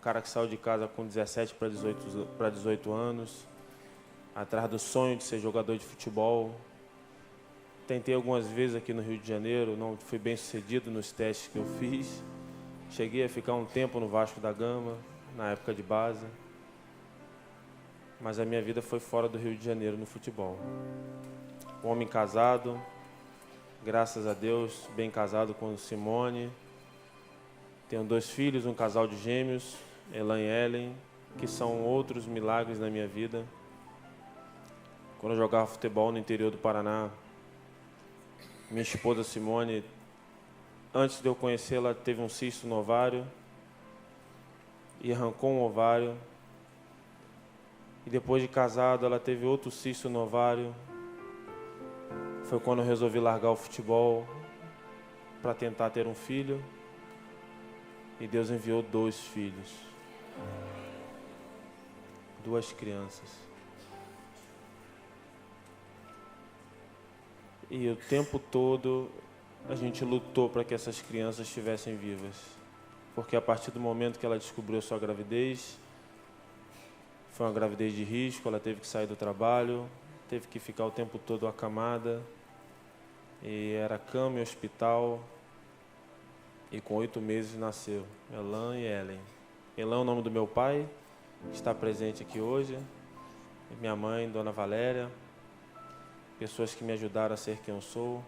cara que saiu de casa com 17 para 18 anos, atrás do sonho de ser jogador de futebol. Tentei algumas vezes aqui no Rio de Janeiro, não fui bem sucedido nos testes que eu fiz. Cheguei a ficar um tempo no Vasco da Gama, na época de base. Mas a minha vida foi fora do Rio de Janeiro no futebol. Um homem casado, graças a Deus, bem casado com Simone. Tenho 2 filhos, um casal de gêmeos, Elan e Ellen, que são outros milagres na minha vida. Quando eu jogava futebol no interior do Paraná, minha esposa Simone, antes de eu conhecê-la, teve um cisto no ovário e arrancou um ovário. E depois de casado, ela teve outro cisto no ovário. Foi quando eu resolvi largar o futebol para tentar ter um filho. E Deus enviou 2 filhos. 2 crianças. E o tempo todo a gente lutou para que essas crianças estivessem vivas. Porque a partir do momento que ela descobriu a sua gravidez, foi uma gravidez de risco, ela teve que sair do trabalho, teve que ficar o tempo todo acamada. E era cama e hospital. E com 8 meses nasceu Elan e Ellen. Elan é o nome do meu pai, está presente aqui hoje. E minha mãe, Dona Valéria. Pessoas que me ajudaram a ser quem eu sou.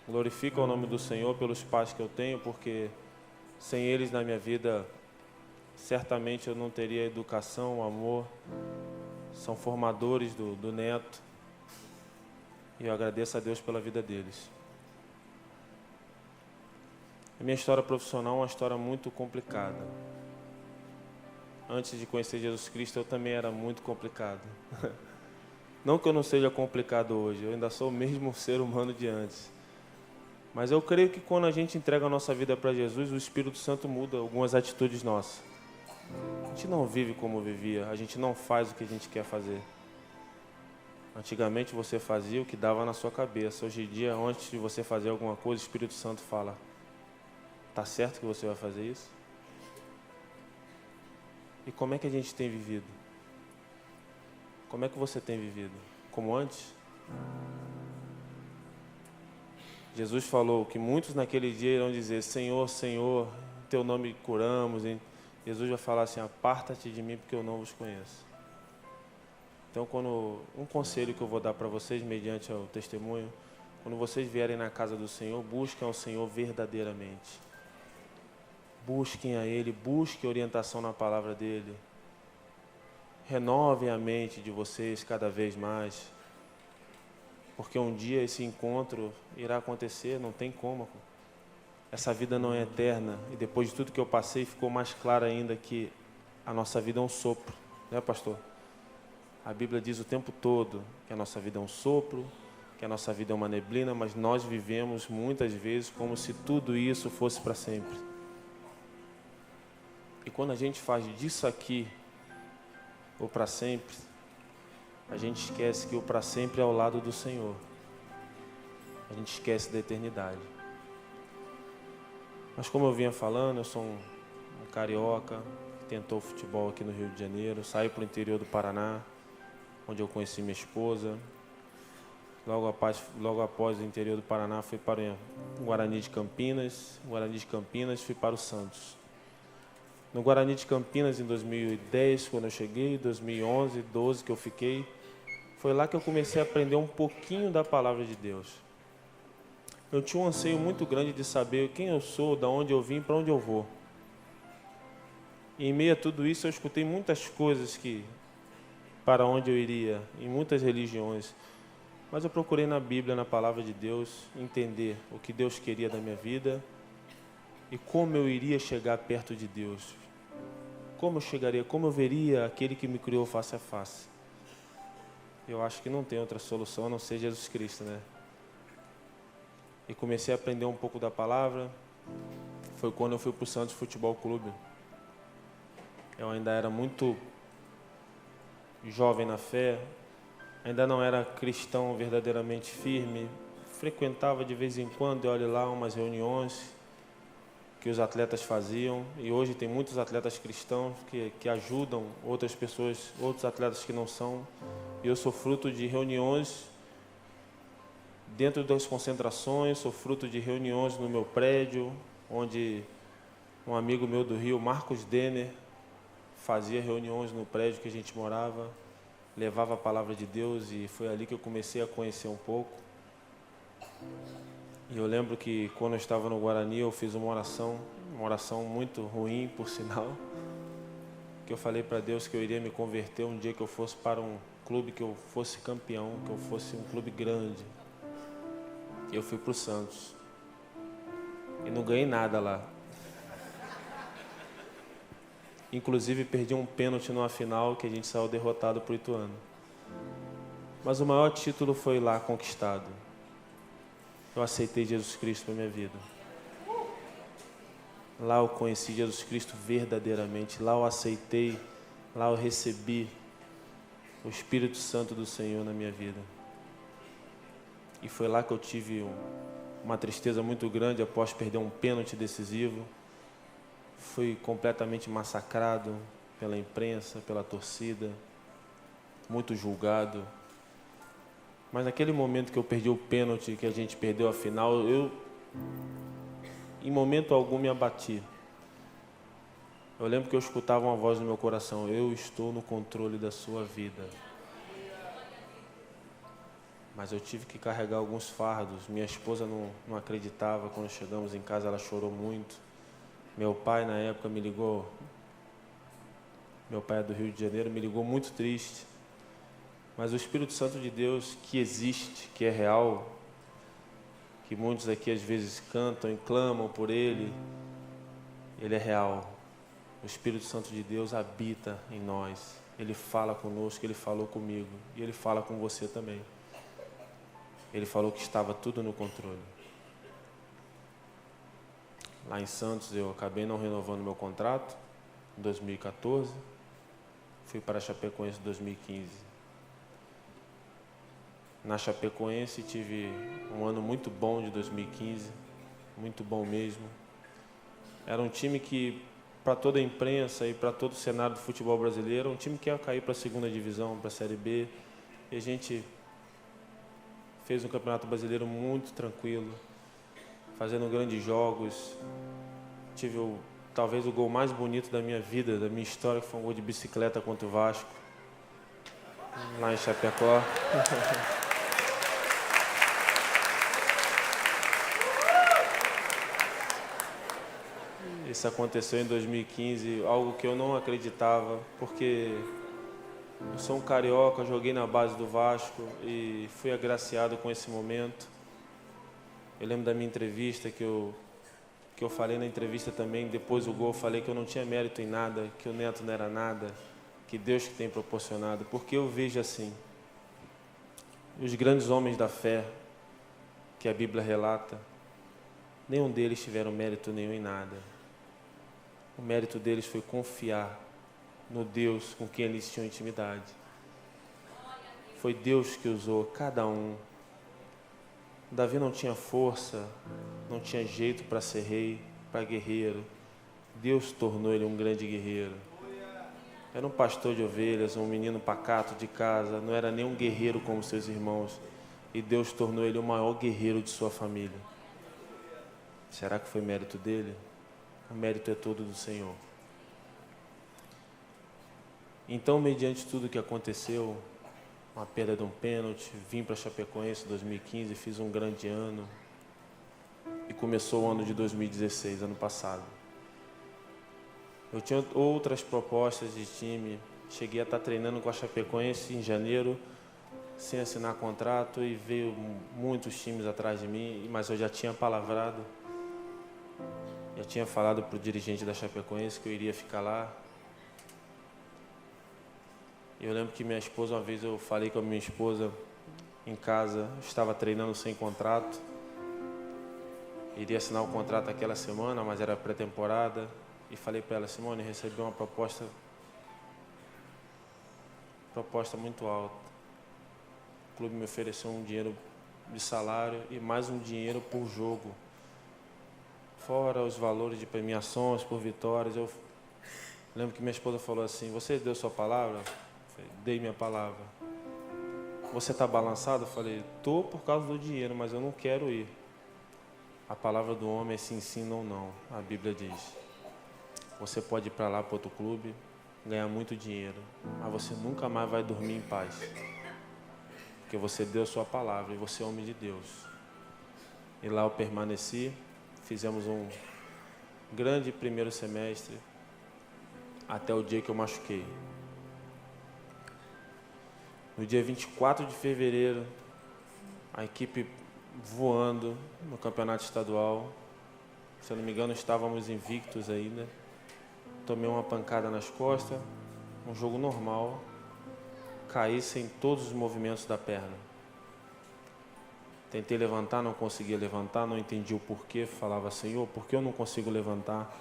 Glorifico o nome do Senhor pelos pais que eu tenho, porque sem eles na minha vida, certamente eu não teria educação, amor. São formadores do neto. E eu agradeço a Deus pela vida deles. A minha história profissional é uma história muito complicada. Antes de conhecer Jesus Cristo, eu também era muito complicado. Não que eu não seja complicado hoje, eu ainda sou o mesmo ser humano de antes. Mas eu creio que quando a gente entrega a nossa vida para Jesus, o Espírito Santo muda algumas atitudes nossas. A gente não vive como vivia, a gente não faz o que a gente quer fazer. Antigamente você fazia o que dava na sua cabeça. Hoje em dia, antes de você fazer alguma coisa, o Espírito Santo fala: tá certo que você vai fazer isso? E como é que a gente tem vivido? Como é que você tem vivido? Como antes? Jesus falou que muitos naquele dia irão dizer: Senhor, Senhor, em teu nome curamos. Hein? Jesus vai falar assim: aparta-te de mim porque eu não vos conheço. Então, um conselho que eu vou dar para vocês, mediante o testemunho, quando vocês vierem na casa do Senhor, busquem ao Senhor verdadeiramente. Busquem a Ele, busquem orientação na palavra dEle. Renovem a mente de vocês cada vez mais. Porque um dia esse encontro irá acontecer, não tem como. Essa vida não é eterna. E depois de tudo que eu passei, ficou mais claro ainda que a nossa vida é um sopro. Né, pastor? A Bíblia diz o tempo todo que a nossa vida é um sopro, que a nossa vida é uma neblina, mas nós vivemos muitas vezes como se tudo isso fosse para sempre. E quando a gente faz disso aqui o para sempre, a gente esquece que o para sempre é ao lado do Senhor. A gente esquece da eternidade. Mas como eu vinha falando, eu sou um carioca que tentou futebol aqui no Rio de Janeiro, saí para o interior do Paraná, onde eu conheci minha esposa. Logo após o interior do Paraná, fui para o Guarani de Campinas. Guarani de Campinas, fui para o Santos. No Guarani de Campinas, em 2010, quando eu cheguei, 2011, 12 que eu fiquei, foi lá que eu comecei a aprender um pouquinho da palavra de Deus. Eu tinha um anseio muito grande de saber quem eu sou, de onde eu vim, para onde eu vou. E em meio a tudo isso, eu escutei muitas coisas para onde eu iria, em muitas religiões. Mas eu procurei na Bíblia, na palavra de Deus, entender o que Deus queria da minha vida e como eu iria chegar perto de Deus. Como eu chegaria, como eu veria aquele que me criou face a face. Eu acho que não tem outra solução a não ser Jesus Cristo, né? E comecei a aprender um pouco da palavra. Foi quando eu fui para o Santos Futebol Clube. Eu ainda era muito jovem na fé, ainda não era cristão verdadeiramente firme, frequentava de vez em quando, e olha lá, umas reuniões que que os atletas faziam, e hoje tem muitos atletas cristãos que ajudam outras pessoas, outros atletas que não são, e eu sou fruto de reuniões dentro das concentrações, sou fruto de reuniões no meu prédio, onde um amigo meu do Rio, Marcos Denner, fazia reuniões no prédio que a gente morava, levava a palavra de Deus, e foi ali que eu comecei a conhecer um pouco. E eu lembro que quando eu estava no Guarani, eu fiz uma oração muito ruim, por sinal, que eu falei para Deus que eu iria me converter um dia que eu fosse para um clube, que eu fosse campeão, que eu fosse um clube grande. E eu fui para o Santos. E não ganhei nada lá. Inclusive perdi um pênalti numa final que a gente saiu derrotado para o Ituano. Mas o maior título foi lá conquistado. Eu aceitei Jesus Cristo para minha vida. Lá eu conheci Jesus Cristo verdadeiramente. Lá eu aceitei, lá eu recebi o Espírito Santo do Senhor na minha vida. E foi lá que eu tive uma tristeza muito grande após perder um pênalti decisivo. Fui completamente massacrado pela imprensa, pela torcida, muito julgado. Mas naquele momento que eu perdi o pênalti, que a gente perdeu a final, eu, em momento algum, me abati. Eu lembro que eu escutava uma voz no meu coração: eu estou no controle da sua vida. Mas eu tive que carregar alguns fardos. Minha esposa não acreditava. Quando chegamos em casa, ela chorou muito. Meu pai, na época, me ligou. Meu pai é do Rio de Janeiro, me ligou muito triste. Mas o Espírito Santo de Deus, que existe, que é real, que muitos aqui às vezes cantam e clamam por Ele, Ele é real. O Espírito Santo de Deus habita em nós. Ele fala conosco, Ele falou comigo. E Ele fala com você também. Ele falou que estava tudo no controle. Lá em Santos eu acabei não renovando meu contrato em 2014. Fui para a Chapecoense em 2015. Na Chapecoense tive um ano muito bom de 2015, muito bom mesmo. Era um time que, para toda a imprensa e para todo o cenário do futebol brasileiro, um time que ia cair para a segunda divisão, para a Série B. E a gente fez um campeonato brasileiro muito tranquilo, fazendo grandes jogos. Tive talvez o gol mais bonito da minha vida, da minha história, que foi um gol de bicicleta contra o Vasco, lá em Chapecó. Isso aconteceu em 2015, algo que eu não acreditava, porque eu sou um carioca, joguei na base do Vasco e fui agraciado com esse momento. Eu lembro da minha entrevista, que eu falei na entrevista também, depois do gol, falei que eu não tinha mérito em nada, que o Neto não era nada, que Deus que tem proporcionado, porque eu vejo assim, os grandes homens da fé, que a Bíblia relata, nenhum deles tiveram mérito nenhum em nada. O mérito deles foi confiar no Deus com quem eles tinham intimidade. Foi Deus que usou cada um. Davi não tinha força, não tinha jeito para ser rei, para guerreiro. Deus tornou ele um grande guerreiro. Era um pastor de ovelhas, um menino pacato de casa, não era nem um guerreiro como seus irmãos. E Deus tornou ele o maior guerreiro de sua família. Será que foi mérito dele? O mérito é todo do Senhor. Então, mediante tudo que aconteceu, uma perda de um pênalti, vim para Chapecoense em 2015, fiz um grande ano. E começou o ano de 2016, ano passado. Eu tinha outras propostas de time. Cheguei a estar treinando com a Chapecoense em janeiro, sem assinar contrato, e veio muitos times atrás de mim, mas eu já tinha palavrado. Já tinha falado para o dirigente da Chapecoense que eu iria ficar lá. Eu lembro que minha esposa, uma vez eu falei com a minha esposa em casa, eu estava treinando sem contrato. Iria assinar o contrato aquela semana, mas era pré-temporada. E falei para ela: Simone, recebi uma proposta muito alta. O clube me ofereceu um dinheiro de salário e mais um dinheiro por jogo. fora os valores de premiações por vitórias. Eu lembro que minha esposa falou assim, você deu sua palavra? Eu falei, dei minha palavra. Você está balançado? Eu falei, estou por causa do dinheiro, mas eu não quero ir. A palavra do homem é sim, sim, não, não. A Bíblia diz, você pode ir para lá, para outro clube, ganhar muito dinheiro, mas você nunca mais vai dormir em paz. Porque você deu sua palavra e você é homem de Deus. E lá eu permaneci, fizemos um grande primeiro semestre, até o dia que eu machuquei. No dia 24 de fevereiro, a equipe voando no campeonato estadual. Se eu não me engano, estávamos invictos ainda. Tomei uma pancada nas costas, um jogo normal. Caí sem todos os movimentos da perna. Tentei levantar, não conseguia levantar, não entendi o porquê. Falava, Senhor, por que eu não consigo levantar?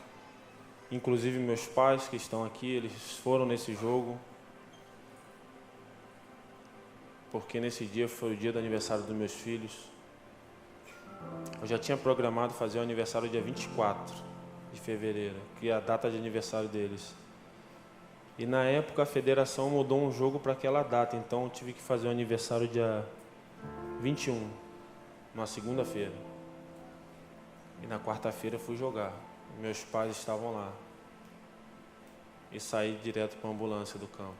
Inclusive meus pais que estão aqui, eles foram nesse jogo. Porque nesse dia foi o dia do aniversário dos meus filhos. Eu já tinha programado fazer o aniversário dia 24 de fevereiro, que é a data de aniversário deles. E na época a federação mudou um jogo para aquela data, então eu tive que fazer o aniversário dia 21, numa segunda-feira. E na quarta-feira fui jogar. Meus pais estavam lá. E saí direto para a ambulância do campo,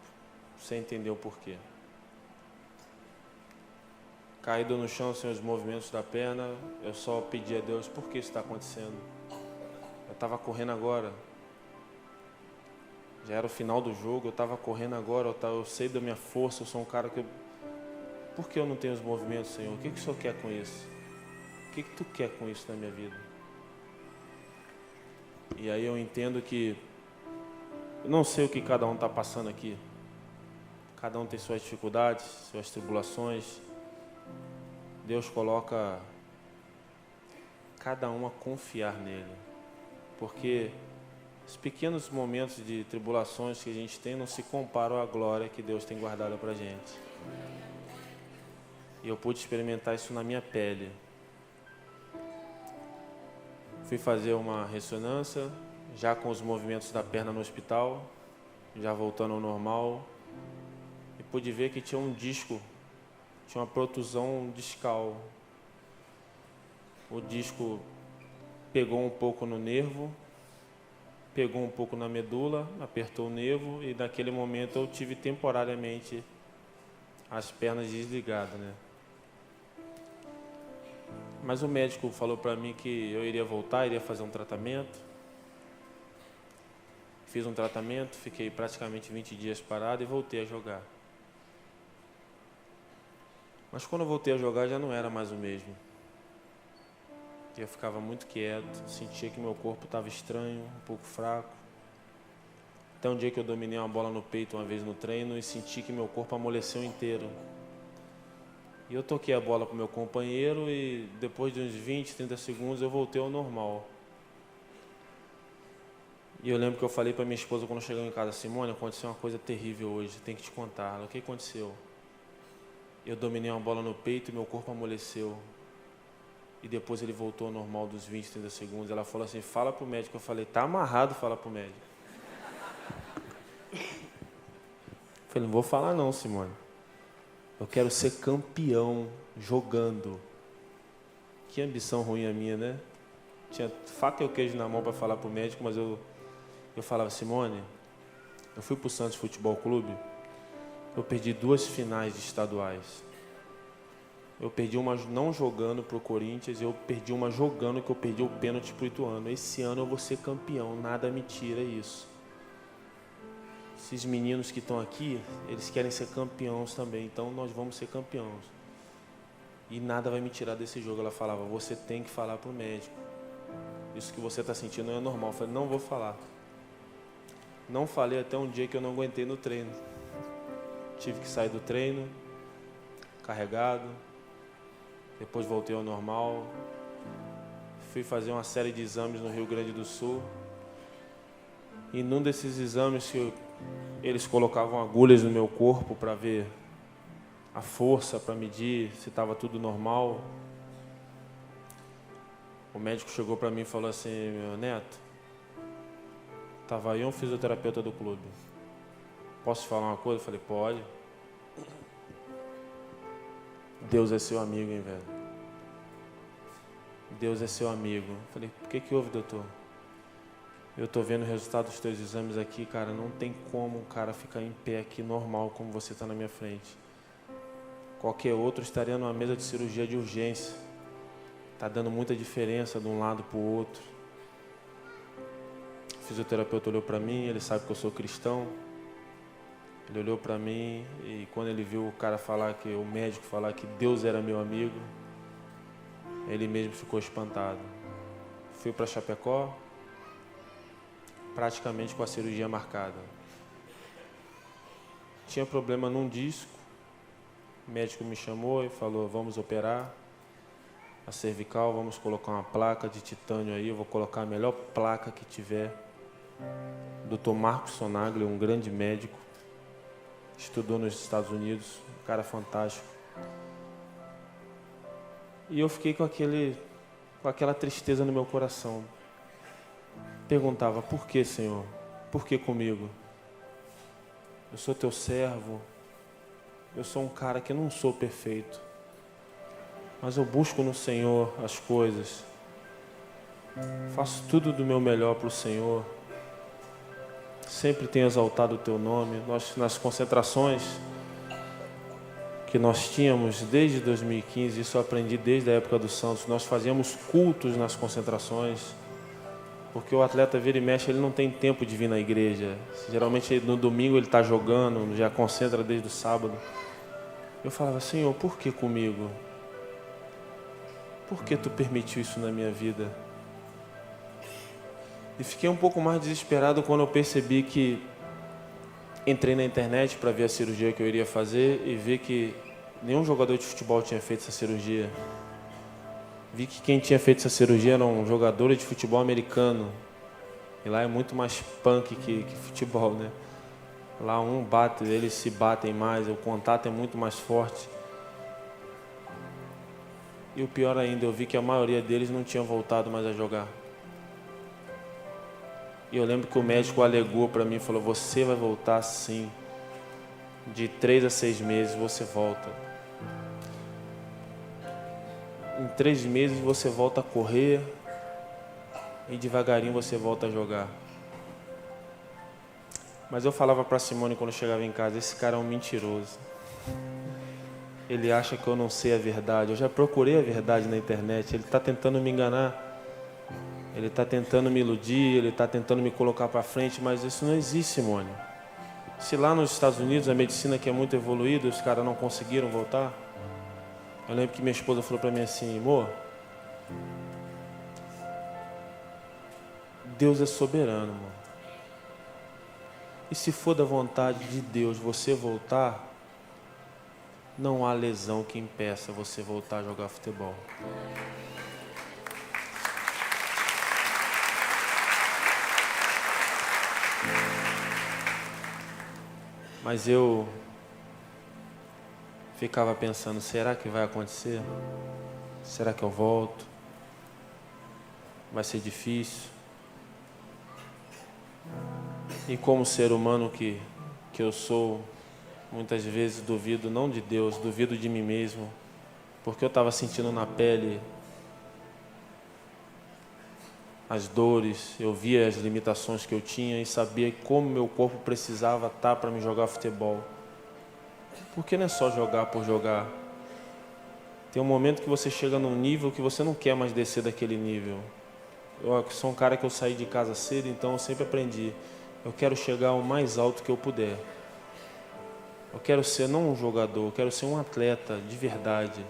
sem entender o porquê. Caído no chão sem os movimentos da perna, eu só pedi a Deus, por que isso está acontecendo? Eu estava correndo agora. Já era o final do jogo, eu estava correndo agora, eu sei da minha força, eu sou um cara que... Por que eu não tenho os movimentos, Senhor? O que o Senhor quer com isso? O que Tu quer com isso na minha vida? E aí eu entendo que... Eu não sei o que cada um está passando aqui. Cada um tem suas dificuldades, suas tribulações. Deus coloca cada um a confiar nele. Porque... os pequenos momentos de tribulações que a gente tem não se comparam à glória que Deus tem guardada para a gente. E eu pude experimentar isso na minha pele. Fui fazer uma ressonância, já com os movimentos da perna no hospital, já voltando ao normal. E pude ver que tinha um disco, tinha uma protusão discal. O disco pegou um pouco no nervo, pegou um pouco na medula, apertou o nervo e naquele momento eu tive temporariamente as pernas desligadas, né? Mas o médico falou para mim que eu iria voltar, iria fazer um tratamento. Fiz um tratamento, fiquei praticamente 20 dias parado e voltei a jogar. Mas quando eu voltei a jogar já não era mais o mesmo. Eu ficava muito quieto, sentia que meu corpo estava estranho, um pouco fraco. Até um dia que eu dominei uma bola no peito uma vez no treino e senti que meu corpo amoleceu inteiro. E eu toquei a bola para o meu companheiro e depois de uns 20, 30 segundos eu voltei ao normal. E eu lembro que eu falei para minha esposa quando chegou em casa, Simone, aconteceu uma coisa terrível hoje, tenho que te contar. Ela, o que aconteceu? Eu dominei uma bola no peito e meu corpo amoleceu. E depois ele voltou ao normal dos 20, 30 segundos. Ela falou assim, fala pro médico. Eu falei, tá amarrado, fala pro médico. Eu falei, não vou falar não, Simone. Eu quero ser campeão jogando. Que ambição ruim a minha, né? Tinha faca e o queijo na mão para falar pro médico, mas eu falava, Simone, eu fui pro Santos Futebol Clube, eu perdi 2 finais de estaduais. Eu perdi uma não jogando pro Corinthians, eu perdi uma jogando que eu perdi o pênalti pro Ituano. Esse ano eu vou ser campeão, nada me tira isso. Esses meninos que estão aqui, eles querem ser campeões também, então nós vamos ser campeões. E nada vai me tirar desse jogo. Ela falava, você tem que falar pro médico. Isso que você está sentindo não é normal. Eu falei, não vou falar. Não falei até um dia que eu não aguentei no treino. Tive que sair do treino, carregado. Depois voltei ao normal. Fui fazer uma série de exames no Rio Grande do Sul. E num desses exames que eles colocavam agulhas no meu corpo para ver a força, para medir se estava tudo normal. O médico chegou para mim e falou assim: meu Neto, estava aí um fisioterapeuta do clube. Posso te falar uma coisa? Eu falei: pode. Deus é seu amigo, hein, velho? Deus é seu amigo. Eu falei: por que houve, doutor? Eu estou vendo o resultado dos teus exames aqui, cara. Não tem como um cara ficar em pé aqui normal como você está na minha frente. Qualquer outro estaria numa mesa de cirurgia de urgência. Está dando muita diferença de um lado para o outro. O fisioterapeuta olhou para mim, ele sabe que eu sou cristão. Ele olhou para mim e quando ele viu o cara falar, o médico falar que Deus era meu amigo, ele mesmo ficou espantado. Fui para Chapecó, praticamente com a cirurgia marcada. Tinha problema num disco, o médico me chamou e falou: vamos operar a cervical, vamos colocar uma placa de titânio aí, eu vou colocar a melhor placa que tiver. Dr. Marcos Sonagli, um grande médico, estudou nos Estados Unidos, um cara fantástico. E eu fiquei com aquela tristeza no meu coração. Perguntava: por que, Senhor? Por que comigo? Eu sou teu servo, eu sou um cara que não sou perfeito, mas eu busco no Senhor as coisas, faço tudo do meu melhor para o Senhor, sempre tenho exaltado o teu nome. Nas concentrações que nós tínhamos desde 2015, isso eu aprendi desde a época do Santos, nós fazíamos cultos nas concentrações, porque o atleta vira e mexe, ele não tem tempo de vir na igreja. Geralmente no domingo ele está jogando, já concentra desde o sábado. Eu falava: Senhor, por que comigo? Por que tu permitiu isso na minha vida? E fiquei um pouco mais desesperado quando eu percebi que entrei na internet para ver a cirurgia que eu iria fazer e vi que nenhum jogador de futebol tinha feito essa cirurgia. Vi que quem tinha feito essa cirurgia eram jogadores de futebol americano. E lá é muito mais punk que futebol, né? Lá eles se batem mais, o contato é muito mais forte. E o pior ainda, eu vi que a maioria deles não tinha voltado mais a jogar. E eu lembro que o médico alegou para mim e falou: você vai voltar sim. De 3 a 6 meses você volta. Em 3 meses você volta a correr e devagarinho você volta a jogar. Mas eu falava para Simone quando eu chegava em casa: esse cara é um mentiroso. Ele acha que eu não sei a verdade. Eu já procurei a verdade na internet. Ele está tentando me enganar. Ele está tentando me iludir. Ele está tentando me colocar para frente. Mas isso não existe, Simone. Se lá nos Estados Unidos a medicina que é muito evoluída, os caras não conseguiram voltar. Eu lembro que minha esposa falou para mim assim: amor, Deus é soberano, amor. E se for da vontade de Deus você voltar, não há lesão que impeça você voltar a jogar futebol. Mas eu ficava pensando: será que vai acontecer? Será que eu volto? Vai ser difícil? E como ser humano que eu sou, muitas vezes duvido não de Deus, duvido de mim mesmo, porque eu estava sentindo na pele as dores, eu via as limitações que eu tinha e sabia como meu corpo precisava estar para me jogar futebol. Porque não é só jogar por jogar. Tem um momento que você chega num nível que você não quer mais descer daquele nível. Eu sou um cara que eu saí de casa cedo, então eu sempre aprendi: eu quero chegar ao mais alto que eu puder. Eu quero ser não um jogador, eu quero ser um atleta de verdade.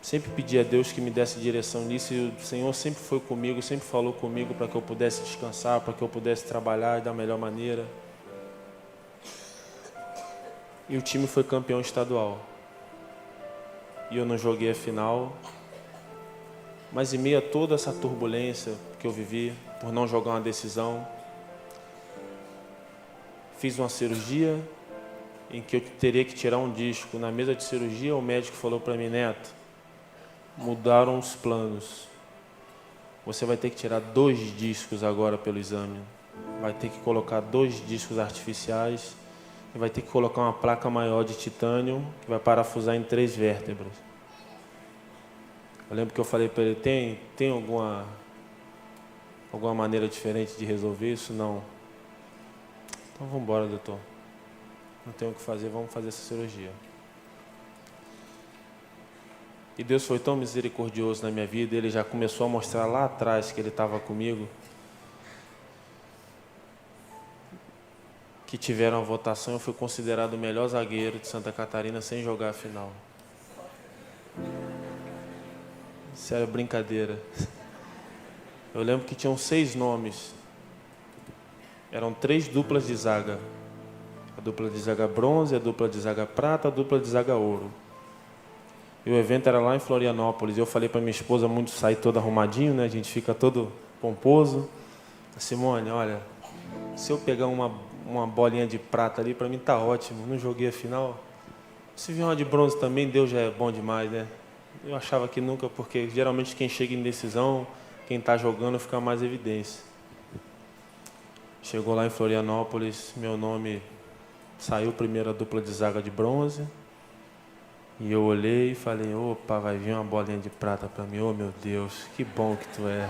Sempre pedi a Deus que me desse direção nisso e o Senhor sempre foi comigo, sempre falou comigo para que eu pudesse descansar, para que eu pudesse trabalhar da melhor maneira. E o time foi campeão estadual. E eu não joguei a final. Mas em meio a toda essa turbulência que eu vivi, por não jogar uma decisão, fiz uma cirurgia em que eu teria que tirar um disco. Na mesa de cirurgia, o médico falou para mim: Neto, mudaram os planos. Você vai ter que tirar 2 discos agora pelo exame. Vai ter que colocar 2 discos artificiais e vai ter que colocar uma placa maior de titânio que vai parafusar em 3 vértebras. Eu lembro que eu falei para ele, tem alguma maneira diferente de resolver isso? Não. Então vamos embora, doutor. Não tem o que fazer, vamos fazer essa cirurgia. E Deus foi tão misericordioso na minha vida, Ele já começou a mostrar lá atrás que Ele estava comigo, que tiveram a votação, eu fui considerado o melhor zagueiro de Santa Catarina sem jogar a final. Sério, brincadeira. Eu lembro que tinham 6 nomes. Eram 3 duplas de zaga. A dupla de zaga bronze, a dupla de zaga prata, a dupla de zaga ouro. E o evento era lá em Florianópolis. Eu falei para minha esposa, muito sair todo arrumadinho, né? A gente fica todo pomposo. Simone, olha, se eu pegar uma bolinha de prata ali, para mim tá ótimo. Não joguei a final. Se vier uma de bronze também, Deus já é bom demais, né? Eu achava que nunca, porque geralmente quem chega em decisão, quem está jogando, fica mais evidência. Chegou lá em Florianópolis, meu nome saiu primeiro a dupla de zaga de bronze. E eu olhei e falei, opa, vai vir uma bolinha de prata para mim. Oh, meu Deus, que bom que tu é.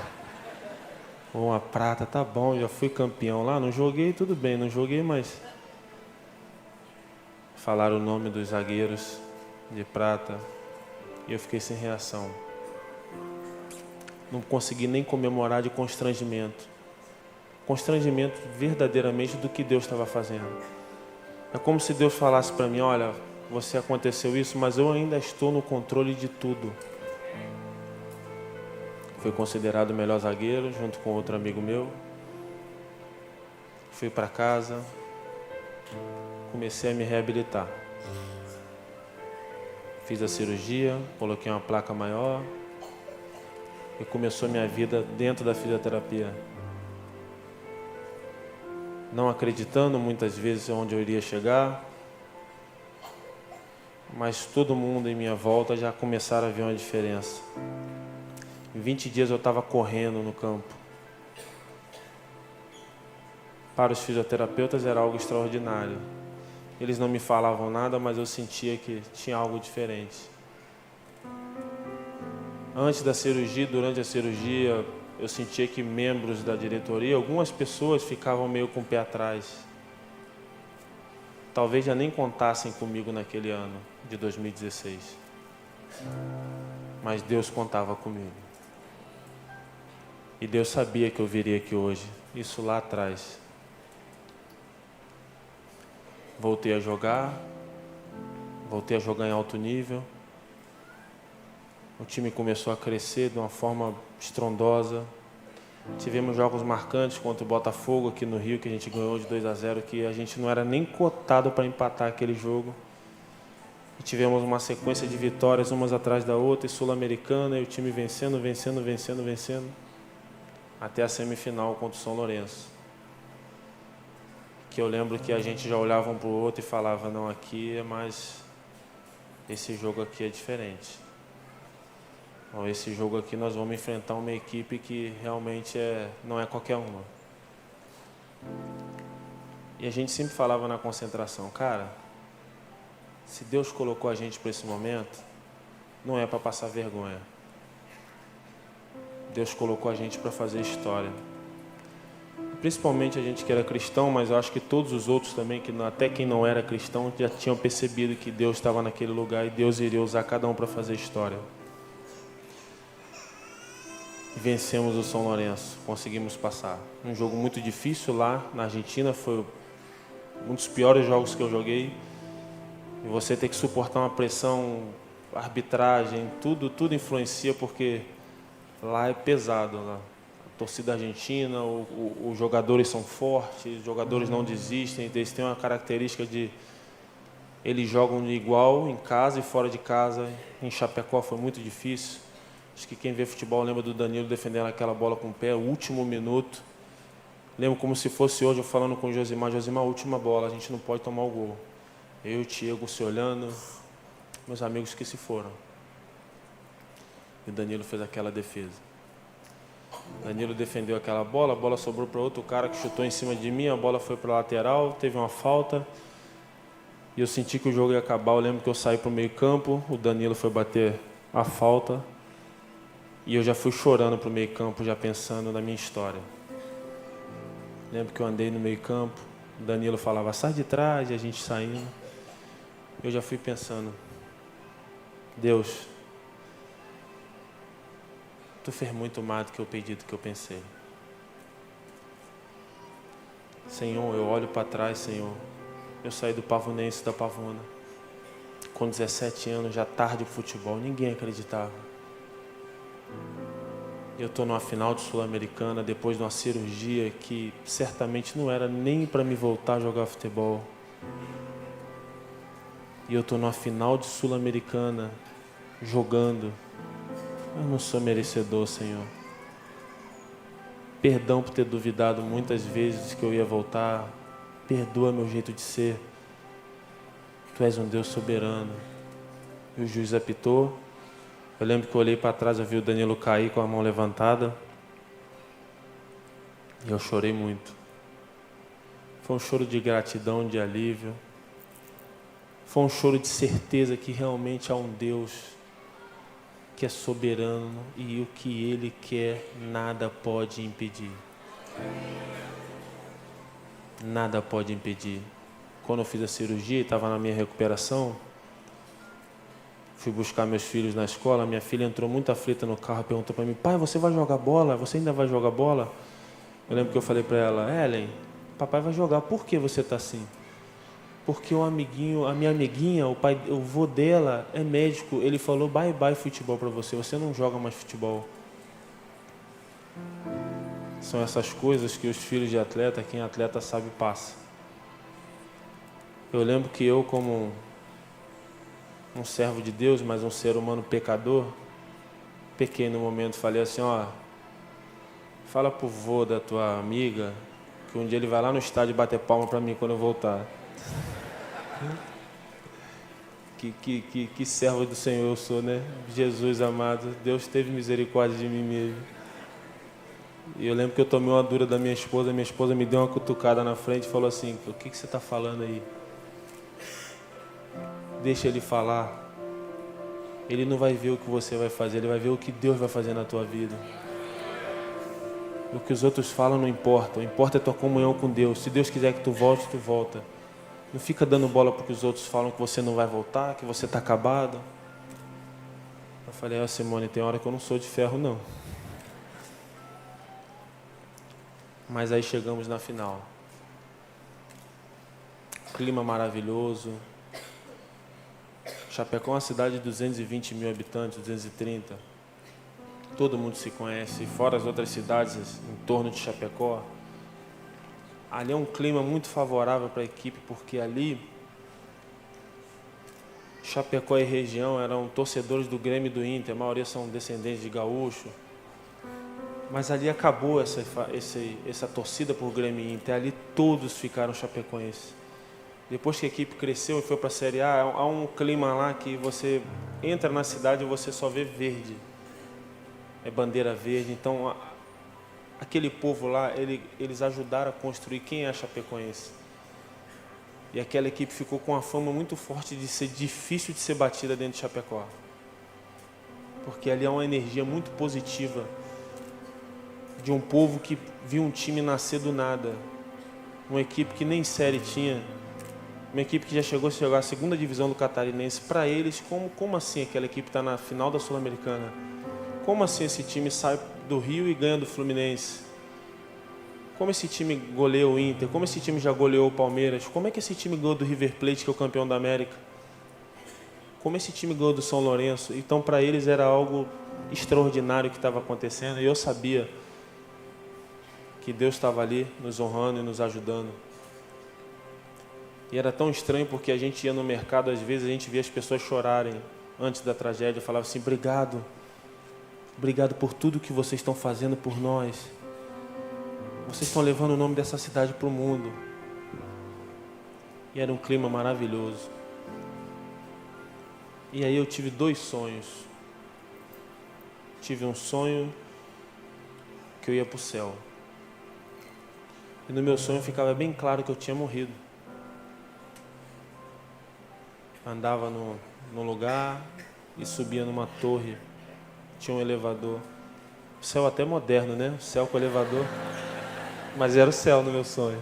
Uma prata, tá bom, já fui campeão lá. Não joguei, tudo bem, não joguei, mas... Falaram o nome dos zagueiros de prata. E eu fiquei sem reação. Não consegui nem comemorar de constrangimento. Constrangimento verdadeiramente do que Deus estava fazendo. É como se Deus falasse para mim, olha, você aconteceu isso, mas eu ainda estou no controle de tudo. Fui considerado o melhor zagueiro, junto com outro amigo meu. Fui para casa, comecei a me reabilitar. Fiz a cirurgia, coloquei uma placa maior e começou minha vida dentro da fisioterapia. Não acreditando muitas vezes onde eu iria chegar, mas todo mundo em minha volta já começaram a ver uma diferença. Em 20 dias eu estava correndo no campo. Para os fisioterapeutas era algo extraordinário. Eles não me falavam nada, mas eu sentia que tinha algo diferente. Antes da cirurgia, durante a cirurgia, eu sentia que membros da diretoria, algumas pessoas ficavam meio com o pé atrás. Talvez já nem contassem comigo naquele ano de 2016. Mas Deus contava comigo. E Deus sabia que eu viria aqui hoje. Isso lá atrás. Voltei a jogar em alto nível. O time começou a crescer de uma forma estrondosa. Tivemos jogos marcantes contra o Botafogo aqui no Rio, que a gente ganhou de 2-0, que a gente não era nem cotado para empatar aquele jogo. E tivemos uma sequência de vitórias, umas atrás da outra, e Sul-Americana, e o time vencendo, até a semifinal contra o São Lourenço. Que eu lembro que a gente já olhava um para o outro e falava, não, aqui é mais... Esse jogo aqui é diferente. Ou esse jogo aqui nós vamos enfrentar uma equipe que realmente não é qualquer uma. E a gente sempre falava na concentração, cara, se Deus colocou a gente para esse momento, não é para passar vergonha. Deus colocou a gente para fazer história. Principalmente a gente que era cristão, mas eu acho que todos os outros também, que até quem não era cristão, já tinham percebido que Deus estava naquele lugar e Deus iria usar cada um para fazer história. E vencemos o São Lourenço, conseguimos passar. Um jogo muito difícil lá na Argentina, foi um dos piores jogos que eu joguei. E você tem que suportar uma pressão, arbitragem, tudo influencia, porque lá é pesado, lá. Torcida argentina, os jogadores são fortes, os jogadores não desistem, eles têm uma característica de... Eles jogam igual em casa e fora de casa. Em Chapecó foi muito difícil. Acho que quem vê futebol lembra do Danilo defendendo aquela bola com o pé, último minuto. Lembro como se fosse hoje eu falando com o Josimar, última bola, a gente não pode tomar o gol. Eu e o Thiago se olhando, meus amigos que se foram. E o Danilo fez aquela defesa. O Danilo defendeu aquela bola, a bola sobrou para outro cara que chutou em cima de mim, a bola foi para a lateral, teve uma falta. E eu senti que o jogo ia acabar. Eu lembro que eu saí para o meio campo, o Danilo foi bater a falta. E eu já fui chorando para o meio campo, já pensando na minha história. Lembro que eu andei no meio campo, o Danilo falava, sai de trás, e a gente saindo. Eu já fui pensando, Deus, Tu fez muito mais do que eu pedi, do que eu pensei. Senhor, eu olho para trás, Senhor. Eu saí do Pavonense da Pavona. Com 17 anos, já tarde de futebol, ninguém acreditava. Eu estou numa final de Sul-Americana, depois de uma cirurgia que certamente não era nem para me voltar a jogar futebol. E eu estou numa final de Sul-Americana, jogando. Eu não sou merecedor, Senhor. Perdão por ter duvidado muitas vezes que eu ia voltar. Perdoa meu jeito de ser. Tu és um Deus soberano. E o juiz apitou. Eu lembro que eu olhei para trás, eu vi o Danilo cair com a mão levantada. E eu chorei muito. Foi um choro de gratidão, de alívio. Foi um choro de certeza que realmente há um Deus que é soberano e o que Ele quer, nada pode impedir. Nada pode impedir. Quando eu fiz a cirurgia e estava na minha recuperação, fui buscar meus filhos na escola, minha filha entrou muito aflita no carro e perguntou para mim, pai, você vai jogar bola? Você ainda vai jogar bola? Eu lembro que eu falei para ela, Ellen, papai vai jogar, por que você está assim? Porque a minha amiguinha, o vô dela é médico, ele falou bye bye futebol para você, você não joga mais futebol. São essas coisas que os filhos de atleta, quem é atleta sabe, passa. Eu lembro que eu, como um servo de Deus, mas um ser humano pecador, pequei no momento, falei assim, ó, fala pro vô da tua amiga que um dia ele vai lá no estádio bater palma para mim quando eu voltar. Que servo do Senhor eu sou, né? Jesus amado, Deus teve misericórdia de mim mesmo. E eu lembro que eu tomei uma dura da minha esposa me deu uma cutucada na frente e falou assim, o que você está falando aí? Deixa ele falar. Ele não vai ver o que você vai fazer, ele vai ver o que Deus vai fazer na tua vida. O que os outros falam não importa, o importa é a tua comunhão com Deus. Se Deus quiser que tu volte, tu volta. Não fica dando bola porque os outros falam que você não vai voltar, que você está acabado. Eu falei, Simone, tem hora que eu não sou de ferro, não. Mas aí chegamos na final. Clima maravilhoso. Chapecó é uma cidade de 220 mil habitantes, 230. Todo mundo se conhece, fora as outras cidades em torno de Chapecó. Ali é um clima muito favorável para a equipe, porque ali, Chapecó e região eram torcedores do Grêmio e do Inter, a maioria são descendentes de gaúcho. Mas ali acabou essa torcida por Grêmio e Inter, ali todos ficaram chapecoenses. Depois que a equipe cresceu e foi para a Série A, há um clima lá que você entra na cidade e você só vê verde. É bandeira verde, então aquele povo lá, eles ajudaram a construir quem é a chapecoense. E aquela equipe ficou com uma fama muito forte de ser difícil de ser batida dentro de Chapecó. Porque ali há uma energia muito positiva de um povo que viu um time nascer do nada. Uma equipe que nem série tinha. Uma equipe que já chegou a jogar a segunda divisão do Catarinense. Para eles, como assim aquela equipe está na final da Sul-Americana? Como assim esse time sai do Rio e ganha do Fluminense? Como esse time goleou o Inter? Como esse time já goleou o Palmeiras? Como é que esse time ganhou do River Plate, que é o campeão da América? Como esse time ganhou do São Lourenço? Então, para eles era algo extraordinário que estava acontecendo. E eu sabia que Deus estava ali nos honrando e nos ajudando. E era tão estranho porque a gente ia no mercado, às vezes a gente via as pessoas chorarem antes da tragédia. Eu falava assim, obrigado por tudo que vocês estão fazendo por nós. Vocês estão levando o nome dessa cidade para o mundo. E era um clima maravilhoso. E aí eu tive 2 sonhos. tive um sonho que eu ia para o céu. E no meu sonho ficava bem claro que eu tinha morrido. Andava no lugar e subia numa torre. Tinha um elevador. O céu até moderno, né? O céu com elevador. Mas era o céu no meu sonho.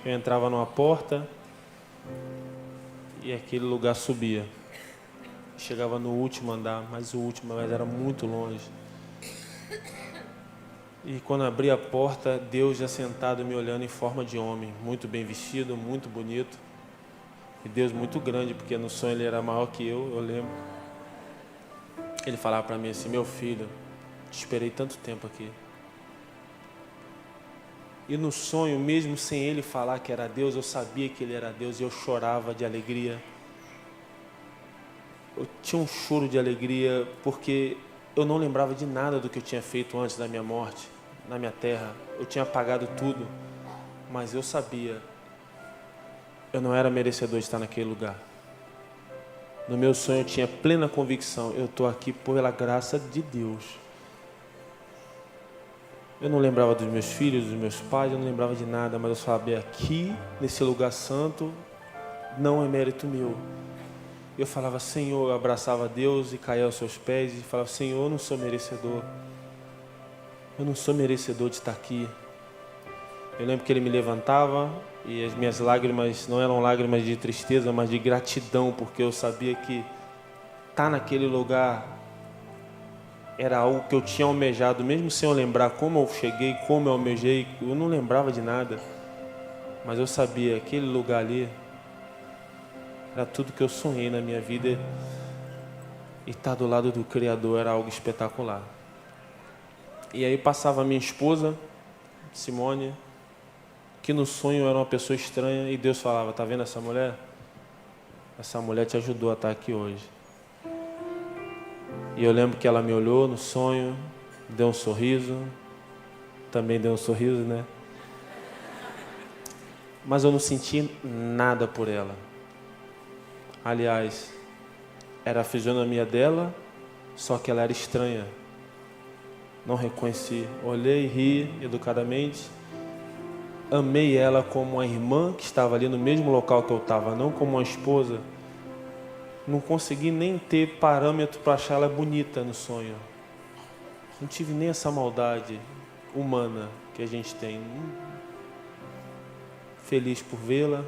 Eu entrava numa porta e aquele lugar subia. Chegava no último andar, mas era muito longe. E quando abri a porta, Deus já sentado me olhando em forma de homem, muito bem vestido, muito bonito. E Deus muito grande, porque no sonho ele era maior que eu lembro. Ele falava para mim assim: meu filho, te esperei tanto tempo aqui. E no sonho, mesmo sem ele falar que era Deus, eu sabia que ele era Deus e eu chorava de alegria. Eu tinha um choro de alegria porque eu não lembrava de nada do que eu tinha feito antes da minha morte, na minha terra. Eu tinha apagado tudo, mas eu sabia, eu não era merecedor de estar naquele lugar. No meu sonho eu tinha plena convicção, eu estou aqui pela graça de Deus. Eu não lembrava dos meus filhos, dos meus pais, eu não lembrava de nada, mas eu sabia, aqui, nesse lugar santo, não é mérito meu. Eu falava, Senhor, eu abraçava Deus e caía aos seus pés e falava, Senhor, eu não sou merecedor. Eu não sou merecedor de estar aqui. Eu lembro que ele me levantava e as minhas lágrimas não eram lágrimas de tristeza, mas de gratidão, porque eu sabia que estar naquele lugar era algo que eu tinha almejado, mesmo sem eu lembrar como eu cheguei, como eu almejei, eu não lembrava de nada. Mas eu sabia, aquele lugar ali era tudo que eu sonhei na minha vida, e estar do lado do Criador era algo espetacular. E aí passava a minha esposa, Simone, que no sonho era uma pessoa estranha, e Deus falava, tá vendo essa mulher? Essa mulher te ajudou a estar aqui hoje. E eu lembro que ela me olhou no sonho, deu um sorriso, também deu um sorriso, né? Mas eu não senti nada por ela. Aliás, era a fisionomia dela, só que ela era estranha. Não reconheci. Olhei, ri educadamente. Amei ela como uma irmã que estava ali no mesmo local que eu estava, não como uma esposa. Não consegui nem ter parâmetro para achar ela bonita no sonho. Não tive nem essa maldade humana que a gente tem. Feliz por vê-la.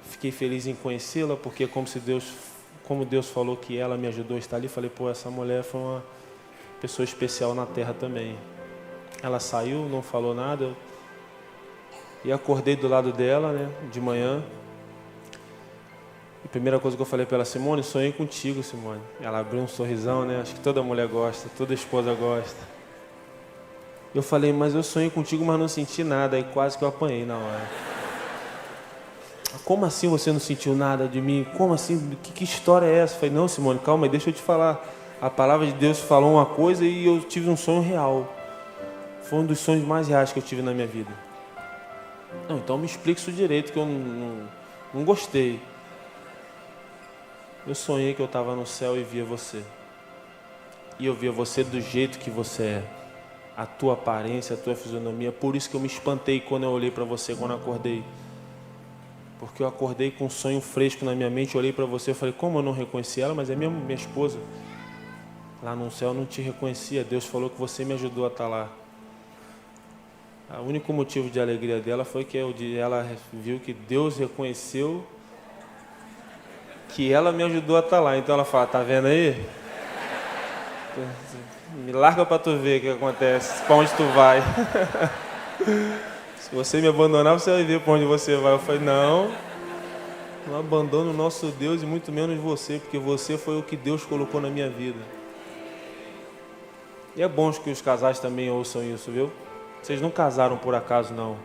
Fiquei feliz em conhecê-la, porque como Deus falou que ela me ajudou a estar ali, falei, pô, essa mulher foi uma pessoa especial na terra também. Ela saiu, não falou nada, e acordei do lado dela, né, de manhã. A primeira coisa que eu falei para ela, Simone, sonhei contigo, Simone. Ela abriu um sorrisão, né, acho que toda mulher gosta, toda esposa gosta. Eu falei, mas eu sonhei contigo, mas não senti nada, aí quase que eu apanhei na hora. Como assim você não sentiu nada de mim? Como assim? Que história é essa? Eu falei, não, Simone, calma aí, deixa eu te falar. A palavra de Deus falou uma coisa e eu tive um sonho real. Foi um dos sonhos mais reais que eu tive na minha vida. Não, então me explica isso direito, que eu não gostei. Eu sonhei que eu estava no céu e via você. E eu via você do jeito que você é. A tua aparência, a tua fisionomia. Por isso que eu me espantei quando eu olhei para você, quando eu acordei. Porque eu acordei com um sonho fresco na minha mente, olhei para você e falei, como eu não reconheci ela, mas é minha esposa. Lá no céu eu não te reconhecia, Deus falou que você me ajudou a estar lá. O único motivo de alegria dela foi que ela viu que Deus reconheceu que ela me ajudou a estar lá. Então ela fala, tá vendo aí? Me larga para tu ver o que acontece, para onde tu vai. Se você me abandonar, você vai ver para onde você vai. Eu falei, não abandono o nosso Deus e muito menos você, porque você foi o que Deus colocou na minha vida. E é bom que os casais também ouçam isso, viu? Vocês não casaram por acaso, não.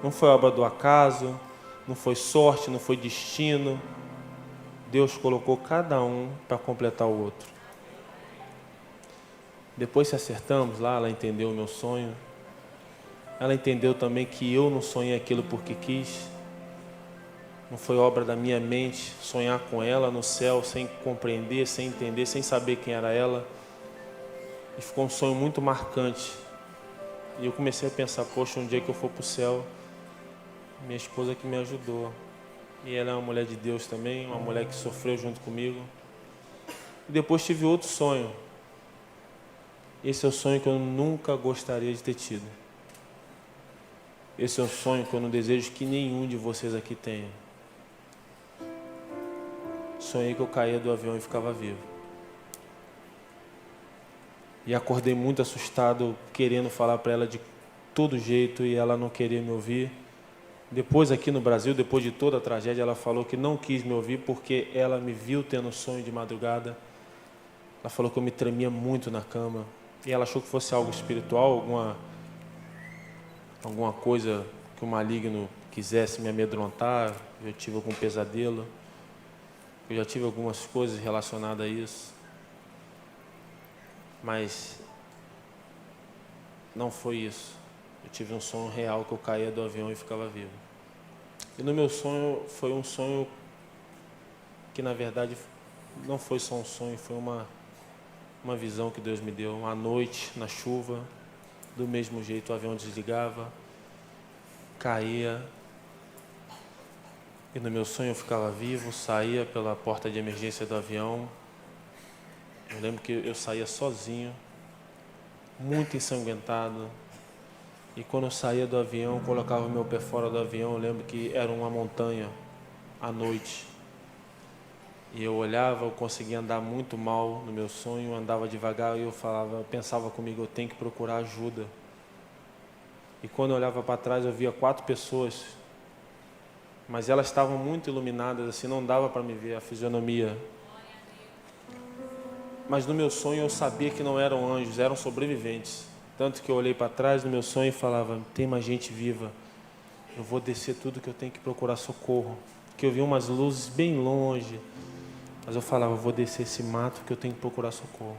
Não foi obra do acaso, não foi sorte, não foi destino. Deus colocou cada um para completar o outro. Depois se acertamos lá, ela entendeu o meu sonho. Ela entendeu também que eu não sonhei aquilo porque quis. Não foi obra da minha mente sonhar com ela no céu, sem compreender, sem entender, sem saber quem era ela. E ficou um sonho muito marcante. E eu comecei a pensar, poxa, um dia que eu for para o céu, minha esposa que me ajudou. E ela é uma mulher de Deus também, uma mulher que sofreu junto comigo. E depois tive outro sonho. Esse é o sonho que eu nunca gostaria de ter tido. Esse é o sonho que eu não desejo que nenhum de vocês aqui tenha. Sonhei que eu caía do avião e ficava vivo. E acordei muito assustado, querendo falar para ela de todo jeito e ela não queria me ouvir. Depois aqui no Brasil, depois de toda a tragédia, ela falou que não quis me ouvir porque ela me viu tendo sonho de madrugada. Ela falou que eu me tremia muito na cama. E ela achou que fosse algo espiritual, alguma coisa que o maligno quisesse me amedrontar. Eu tive algum pesadelo. Eu já tive algumas coisas relacionadas a isso. Mas não foi isso. Eu tive um sonho real que eu caía do avião e ficava vivo. E no meu sonho, foi um sonho que na verdade não foi só um sonho, foi uma visão que Deus me deu. Uma noite, na chuva, do mesmo jeito o avião desligava, caía. E no meu sonho eu ficava vivo, saía pela porta de emergência do avião. Eu lembro que eu saía sozinho, muito ensanguentado. E quando eu saía do avião, colocava o meu pé fora do avião, eu lembro que era uma montanha, à noite. E eu olhava, eu conseguia andar muito mal no meu sonho, andava devagar e eu pensava comigo, eu tenho que procurar ajuda. E quando eu olhava para trás, eu via 4 pessoas, mas elas estavam muito iluminadas, assim, não dava para me ver a fisionomia. Mas no meu sonho eu sabia que não eram anjos, eram sobreviventes. Tanto que eu olhei para trás no meu sonho e falava, tem mais gente viva, eu vou descer tudo que eu tenho que procurar socorro. Porque eu vi umas luzes bem longe, mas eu falava, eu vou descer esse mato que eu tenho que procurar socorro.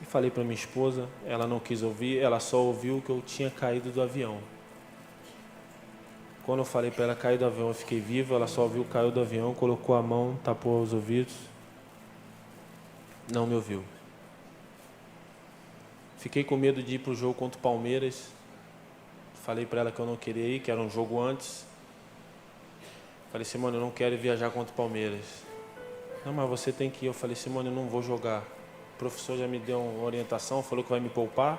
E falei para minha esposa, ela não quis ouvir, ela só ouviu que eu tinha caído do avião. Quando eu falei para ela cair do avião, eu fiquei vivo, ela só ouviu, caiu do avião, colocou a mão, tapou os ouvidos, não me ouviu. Fiquei com medo de ir para o jogo contra o Palmeiras. Falei para ela que eu não queria ir, que era um jogo antes. Falei, Simone, eu não quero viajar contra o Palmeiras. Não, mas você tem que ir. Eu falei, Simone, eu não vou jogar. O professor já me deu uma orientação, falou que vai me poupar.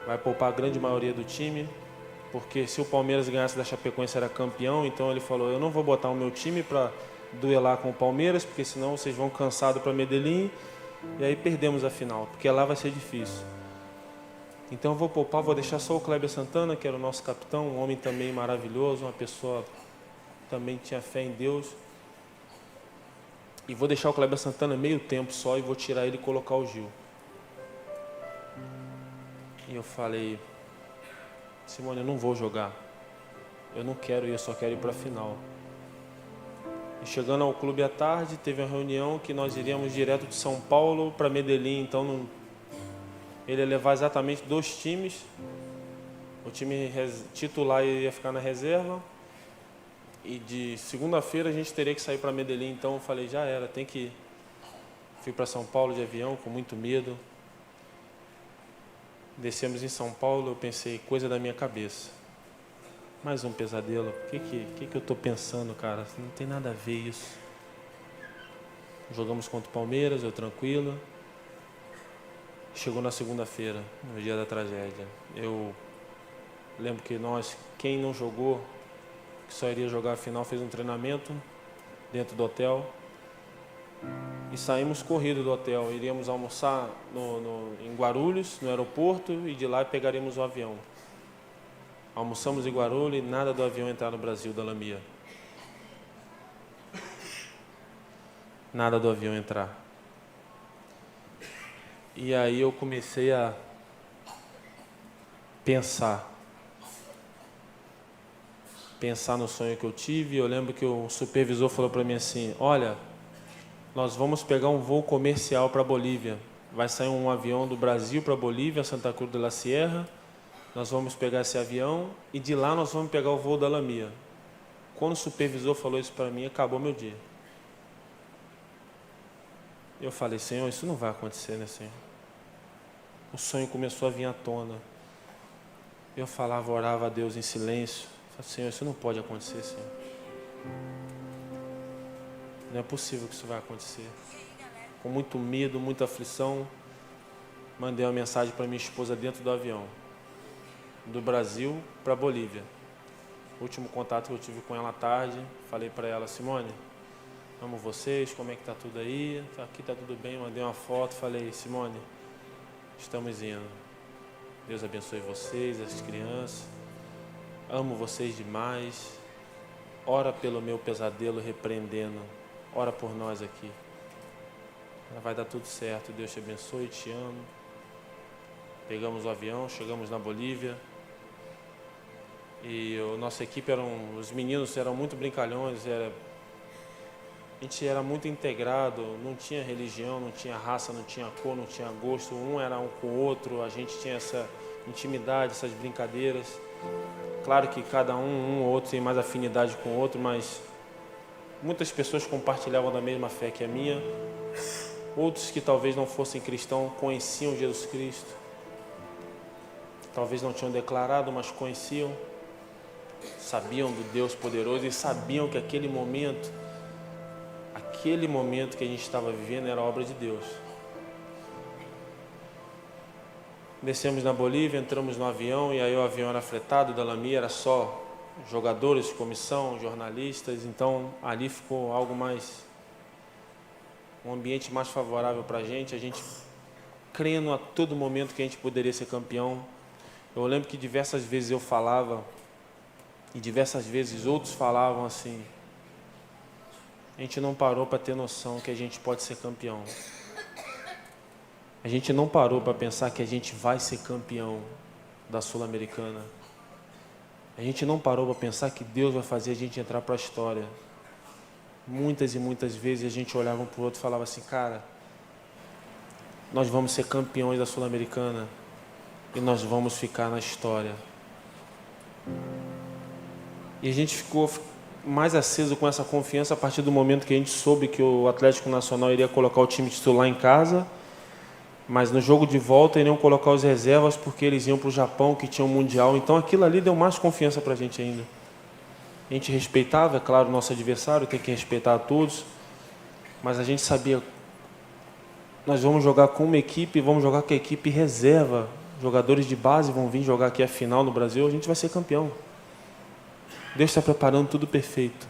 Vai poupar a grande maioria do time. Porque se o Palmeiras ganhasse da Chapecoense era campeão, então ele falou, eu não vou botar o meu time para duelar com o Palmeiras, porque senão vocês vão cansados para Medellín. E aí perdemos a final, porque lá vai ser difícil. Então eu vou poupar, vou deixar só o Kleber Santana, que era o nosso capitão, um homem também maravilhoso, uma pessoa que também tinha fé em Deus. E vou deixar o Kleber Santana meio tempo só e vou tirar ele e colocar o Gil. E eu falei, Simone, eu não vou jogar. Eu não quero ir, eu só quero ir para a final. E chegando ao clube à tarde, teve uma reunião que nós iríamos direto de São Paulo para Medellín, então não... Ele ia levar exatamente 2 times. O time titular ia ficar na reserva. E de segunda-feira a gente teria que sair para Medellín. Então eu falei, já era, tem que ir. Fui para São Paulo de avião com muito medo. Descemos em São Paulo, eu pensei, coisa da minha cabeça. Mais um pesadelo. O que eu estou pensando, cara? Não tem nada a ver isso. Jogamos contra o Palmeiras, eu tranquilo. Chegou na segunda-feira, no dia da tragédia. Eu lembro que quem não jogou, que só iria jogar a final, fez um treinamento dentro do hotel. E saímos corrido do hotel. Iríamos almoçar em Guarulhos, no aeroporto, e de lá pegaríamos o avião. Almoçamos em Guarulhos e nada do avião entrar no Brasil, da Lamia. Nada do avião entrar. E aí eu comecei a pensar no sonho que eu tive. Eu lembro que o supervisor falou para mim assim, olha, nós vamos pegar um voo comercial para Bolívia. Vai sair um avião do Brasil para Bolívia, Santa Cruz de la Sierra. Nós vamos pegar esse avião e de lá nós vamos pegar o voo da Lamia. Quando o supervisor falou isso para mim, acabou meu dia. Eu falei, Senhor, isso não vai acontecer, né, Senhor? o sonho começou a vir à tona. Eu falava, orava a Deus em silêncio. Falei, Senhor, isso não pode acontecer, Senhor. Não é possível que isso vai acontecer. Com muito medo, muita aflição, mandei uma mensagem para minha esposa dentro do avião, do Brasil para a Bolívia. O último contato que eu tive com ela à tarde, falei para ela, Simone, amo vocês, como é que está tudo aí? Aqui está tudo bem, mandei uma foto, falei, Simone, estamos indo. Deus abençoe vocês, as crianças, amo vocês demais, ora pelo meu pesadelo repreendendo, ora por nós aqui. Vai dar tudo certo, Deus te abençoe, te amo. Pegamos o avião, chegamos na Bolívia. E a nossa equipe os meninos eram muito brincalhões, a gente era muito integrado, não tinha religião, não tinha raça, não tinha cor, não tinha gosto, um era um com o outro, a gente tinha essa intimidade, essas brincadeiras. Claro que cada um ou outro tem mais afinidade com o outro, mas muitas pessoas compartilhavam da mesma fé que a minha. Outros que talvez não fossem cristãos conheciam Jesus Cristo. Talvez não tinham declarado, mas conheciam. Sabiam do Deus poderoso e sabiam que aquele momento que a gente estava vivendo era obra de Deus. Descemos na Bolívia, entramos no avião e aí o avião era fretado da Lami, era só jogadores, comissão, jornalistas. Então ali ficou algo mais... um ambiente mais favorável para a gente crendo a todo momento que a gente poderia ser campeão. Eu lembro que diversas vezes eu falava, e diversas vezes outros falavam assim, a gente não parou para ter noção que a gente pode ser campeão. A gente não parou para pensar que a gente vai ser campeão da Sul-Americana. A gente não parou para pensar que Deus vai fazer a gente entrar para a história. Muitas e muitas vezes a gente olhava um para o outro e falava assim, cara, nós vamos ser campeões da Sul-Americana e nós vamos ficar na história. E a gente ficou mais aceso com essa confiança a partir do momento que a gente soube que o Atlético Nacional iria colocar o time titular em casa, mas no jogo de volta iriam colocar os reservas porque eles iam para o Japão, que tinha um Mundial. Então aquilo ali deu mais confiança para a gente ainda. A gente respeitava, é claro, o nosso adversário, tem que respeitar a todos, mas a gente sabia, nós vamos jogar com uma equipe, vamos jogar com a equipe reserva, jogadores de base vão vir jogar aqui a final no Brasil, a gente vai ser campeão. Deus está preparando tudo perfeito.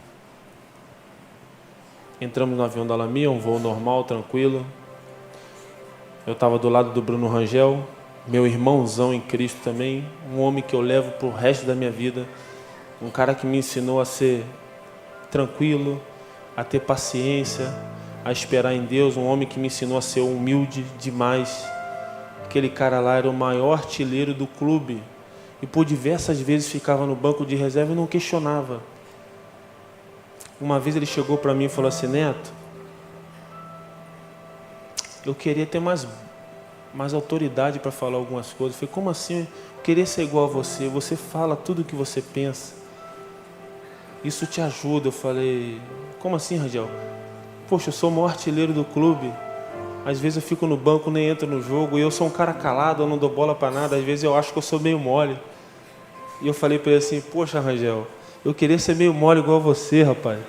Entramos no avião da Lamia, um voo normal, tranquilo. Eu estava do lado do Bruno Rangel, meu irmãozão em Cristo também, um homem que eu levo para o resto da minha vida, um cara que me ensinou a ser tranquilo, a ter paciência, a esperar em Deus, um homem que me ensinou a ser humilde demais. Aquele cara lá era o maior artilheiro do clube e por diversas vezes ficava no banco de reserva e não questionava. Uma vez ele chegou para mim e falou assim, Neto, eu queria ter mais autoridade para falar algumas coisas. Eu falei, como assim? Eu queria ser igual a você, você fala tudo o que você pensa. Isso te ajuda. Eu falei, como assim, Rangel? Poxa, eu sou o maior artilheiro do clube. Às vezes eu fico no banco, nem entro no jogo, e eu sou um cara calado, eu não dou bola para nada. Às vezes eu acho que eu sou meio mole. E eu falei para ele assim, poxa, Rangel, eu queria ser meio mole igual a você, rapaz.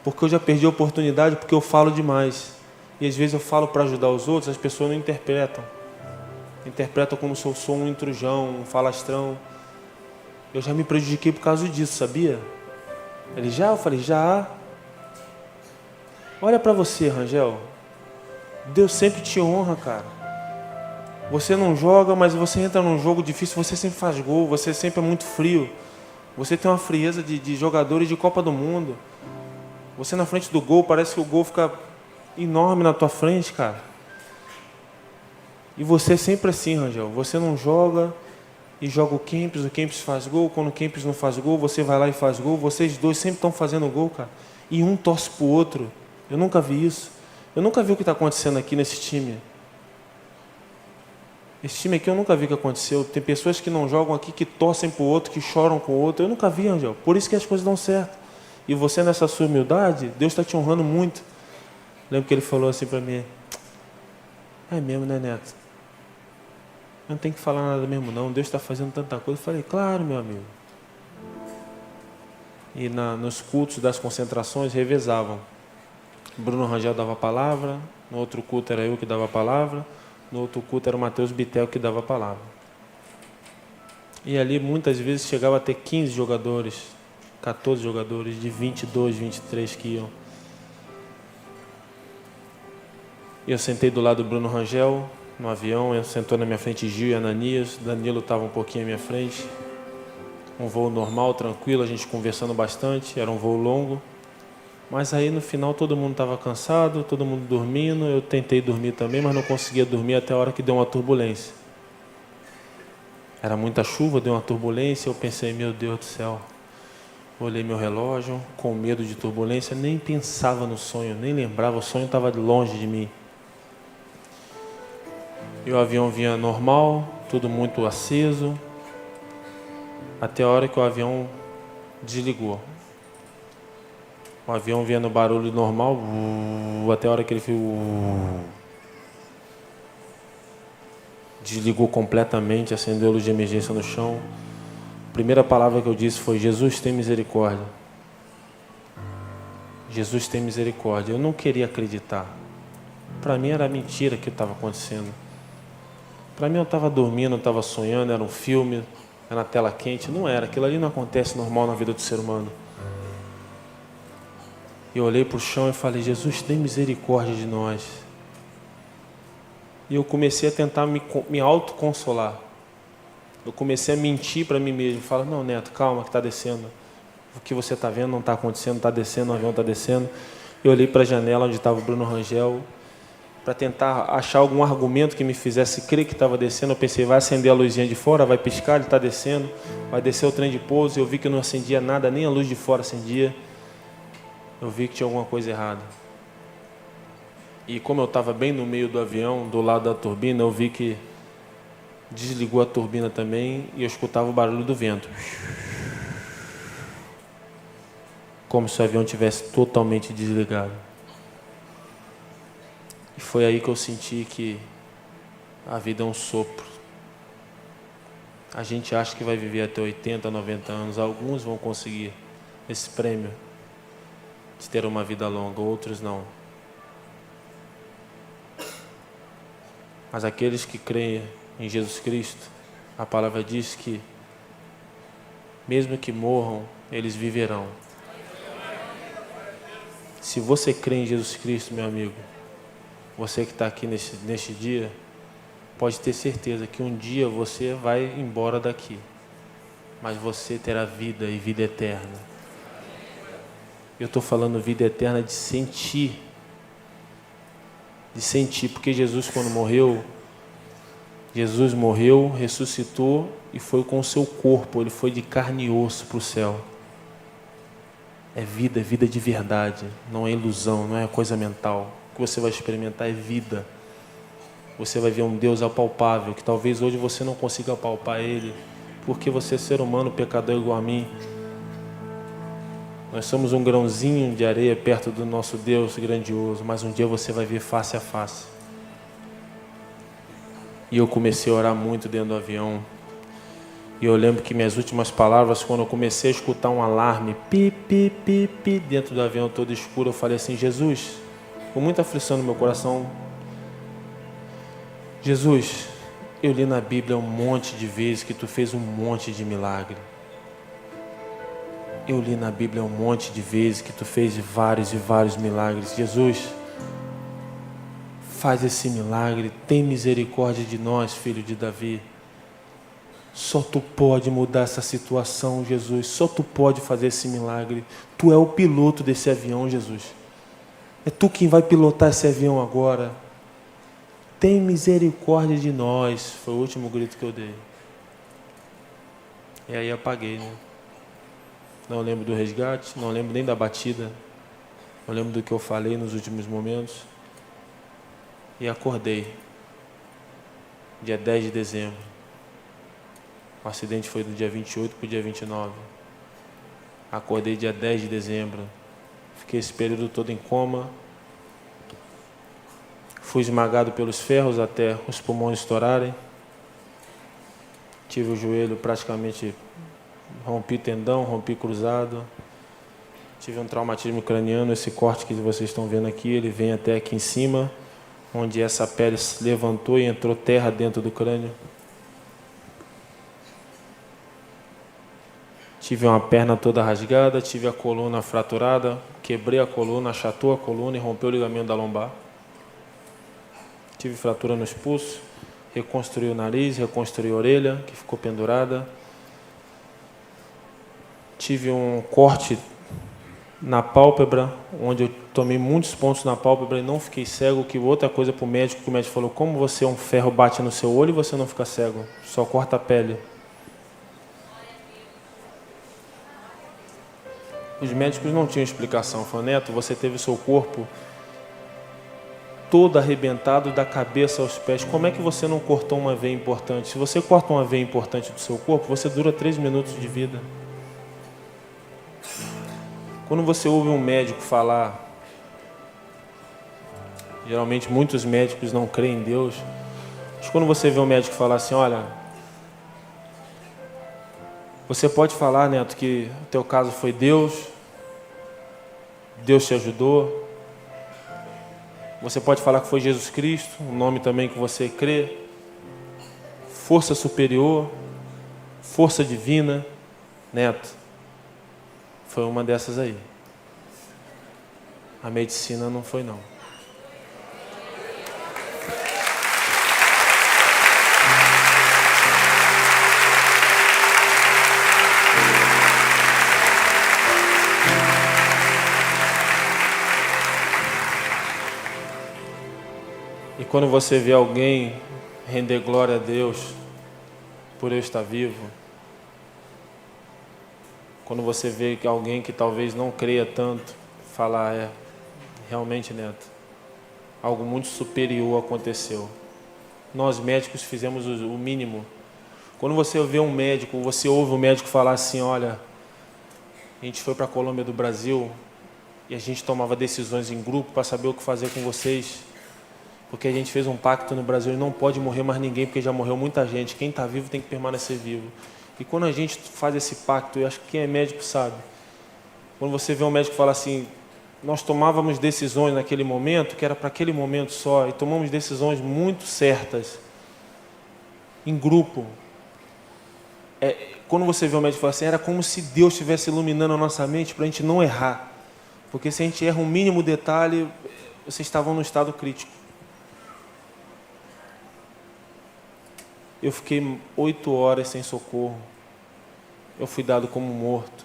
Porque eu já perdi a oportunidade, porque eu falo demais. E às vezes eu falo para ajudar os outros, as pessoas não interpretam. Interpretam como se eu sou um intrujão, um falastrão. Eu já me prejudiquei por causa disso, sabia? Ele já? Eu falei, já. Olha para você, Rangel. Deus sempre te honra, cara. Você não joga, mas você entra num jogo difícil, você sempre faz gol, você sempre é muito frio. Você tem uma frieza de jogadores de Copa do Mundo. Você na frente do gol, parece que o gol fica enorme na tua frente, cara. E você é sempre assim, Rangel. Você não joga e joga o Kempis faz gol. Quando o Kempis não faz gol, você vai lá e faz gol. Vocês dois sempre estão fazendo gol, cara. E um torce pro outro. Eu nunca vi isso. Eu nunca vi o que está acontecendo aqui nesse time. Esse time aqui eu nunca vi o que aconteceu. Tem pessoas que não jogam aqui, que torcem pro outro, que choram com o outro. Eu nunca vi, Rangel. Por isso que as coisas dão certo. E você, nessa sua humildade, Deus está te honrando muito. Lembro que ele falou assim para mim, é mesmo, né, Neto? Não tem que falar nada mesmo não, Deus está fazendo tanta coisa. Eu falei, claro, meu amigo. E nos cultos das concentrações revezavam. Bruno Rangel dava a palavra, no outro culto era eu que dava a palavra, no outro culto era o Mateus Bitel que dava a palavra. E ali muitas vezes chegava a ter 15 jogadores, 14 jogadores, de 22, 23 que iam. Eu sentei do lado do Bruno Rangel, no avião, eu sentou na minha frente Gil e Ananias, Danilo estava um pouquinho à minha frente. Um voo normal, tranquilo, a gente conversando bastante, era um voo longo. Mas aí no final todo mundo estava cansado, todo mundo dormindo, eu tentei dormir também, mas não conseguia dormir até a hora que deu uma turbulência. Era muita chuva, deu uma turbulência, eu pensei, meu Deus do céu. Olhei meu relógio, com medo de turbulência, nem pensava no sonho, nem lembrava, o sonho estava longe de mim. E o avião vinha normal, tudo muito aceso, até a hora que o avião desligou. O avião vinha no barulho normal, até a hora que ele fez... Desligou completamente, acendeu a luz de emergência no chão. A primeira palavra que eu disse foi, Jesus tem misericórdia. Jesus tem misericórdia. Eu não queria acreditar. Para mim era mentira que estava acontecendo. Para mim eu estava dormindo, eu estava sonhando, era um filme, era na tela quente. Não era, aquilo ali não acontece normal na vida do ser humano. Eu olhei para o chão e falei, Jesus tem misericórdia de nós. E eu comecei a tentar me autoconsolar. Eu comecei a mentir para mim mesmo. Falo, não, Neto, calma que está descendo. O que você está vendo não está acontecendo, está descendo, o avião está descendo. Eu olhei para a janela onde estava o Bruno Rangel, para tentar achar algum argumento que me fizesse crer que estava descendo. Eu pensei, vai acender a luzinha de fora, vai piscar, ele está descendo. Vai descer o trem de pouso. Eu vi que não acendia nada, nem a luz de fora acendia. Eu vi que tinha alguma coisa errada. E como eu estava bem no meio do avião, do lado da turbina, eu vi que desligou a turbina também e eu escutava o barulho do vento. Como se o avião tivesse totalmente desligado. E foi aí que eu senti que a vida é um sopro. A gente acha que vai viver até 80, 90 anos. Alguns vão conseguir esse prêmio de ter uma vida longa, outros não. Mas aqueles que creem em Jesus Cristo, a palavra diz que, mesmo que morram, eles viverão. Se você crê em Jesus Cristo, meu amigo, você que está aqui neste dia, pode ter certeza que um dia você vai embora daqui, mas você terá vida e vida eterna. Eu estou falando vida eterna de sentir, porque Jesus quando morreu, Jesus morreu, ressuscitou e foi com o seu corpo, ele foi de carne e osso para o céu. É vida de verdade, não é ilusão, não é coisa mental. O que você vai experimentar é vida. Você vai ver um Deus apalpável, que talvez hoje você não consiga apalpar Ele, porque você é ser humano, pecador igual a mim. Nós somos um grãozinho de areia perto do nosso Deus grandioso, mas um dia você vai ver face a face. E eu comecei a orar muito dentro do avião. E eu lembro que minhas últimas palavras, quando eu comecei a escutar um alarme, pi, pi, pi, pi, dentro do avião todo escuro, eu falei assim, Jesus, com muita aflição no meu coração, Jesus, eu li na Bíblia um monte de vezes que Tu fez um monte de milagre. Eu li na Bíblia um monte de vezes que Tu fez vários e vários milagres. Jesus, faz esse milagre, tem misericórdia de nós, filho de Davi. Só Tu pode mudar essa situação, Jesus. Só Tu pode fazer esse milagre. Tu é o piloto desse avião, Jesus. É Tu quem vai pilotar esse avião agora. Tem misericórdia de nós. Foi o último grito que eu dei. E aí apaguei, né? Não lembro do resgate, não lembro nem da batida. Não lembro do que eu falei nos últimos momentos. E acordei. Dia 10 de dezembro. O acidente foi do dia 28 para o dia 29. Acordei dia 10 de dezembro. Fiquei esse período todo em coma. Fui esmagado pelos ferros até os pulmões estourarem. Tive o joelho praticamente, rompi tendão, rompi cruzado. Tive um traumatismo craniano. Esse corte que vocês estão vendo aqui, ele vem até aqui em cima, onde essa pele se levantou e entrou terra dentro do crânio. Tive uma perna toda rasgada, tive a coluna fraturada, quebrei a coluna, achatou a coluna e rompeu o ligamento da lombar. Tive fratura nos pulsos, reconstruí o nariz, reconstruí a orelha, que ficou pendurada. Tive um corte na pálpebra, onde eu tomei muitos pontos na pálpebra e não fiquei cego, que outra coisa para o médico, que o médico falou, como você é um ferro bate no seu olho e você não fica cego, só corta a pele. Os médicos não tinham explicação. Falaram, Neto, você teve o seu corpo todo arrebentado da cabeça aos pés. Como é que você não cortou uma veia importante? Se você corta uma veia importante do seu corpo, você dura 3 minutos de vida. Quando você ouve um médico falar, geralmente muitos médicos não creem em Deus, mas quando você vê um médico falar assim, olha, você pode falar, Neto, que o teu caso foi Deus te ajudou. Você pode falar que foi Jesus Cristo, um nome também que você crê. Força superior, força divina. Neto, foi uma dessas aí. A medicina não foi, não. E quando você vê alguém render glória a Deus por eu estar vivo, quando você vê que alguém que talvez não creia tanto, falar, realmente, Neto, algo muito superior aconteceu. Nós médicos fizemos o mínimo. Quando você vê um médico, você ouve um médico falar assim, olha, a gente foi para a Colômbia do Brasil e a gente tomava decisões em grupo para saber o que fazer com vocês. Porque a gente fez um pacto no Brasil e não pode morrer mais ninguém, porque já morreu muita gente. Quem está vivo tem que permanecer vivo. E quando a gente faz esse pacto, eu acho que quem é médico sabe. Quando você vê um médico falar assim, nós tomávamos decisões naquele momento, que era para aquele momento só, e tomamos decisões muito certas, em grupo. Quando você vê um médico falar assim, era como se Deus estivesse iluminando a nossa mente para a gente não errar. Porque se a gente erra um mínimo detalhe, vocês estavam num estado crítico. Eu fiquei 8 horas sem socorro. Eu fui dado como morto.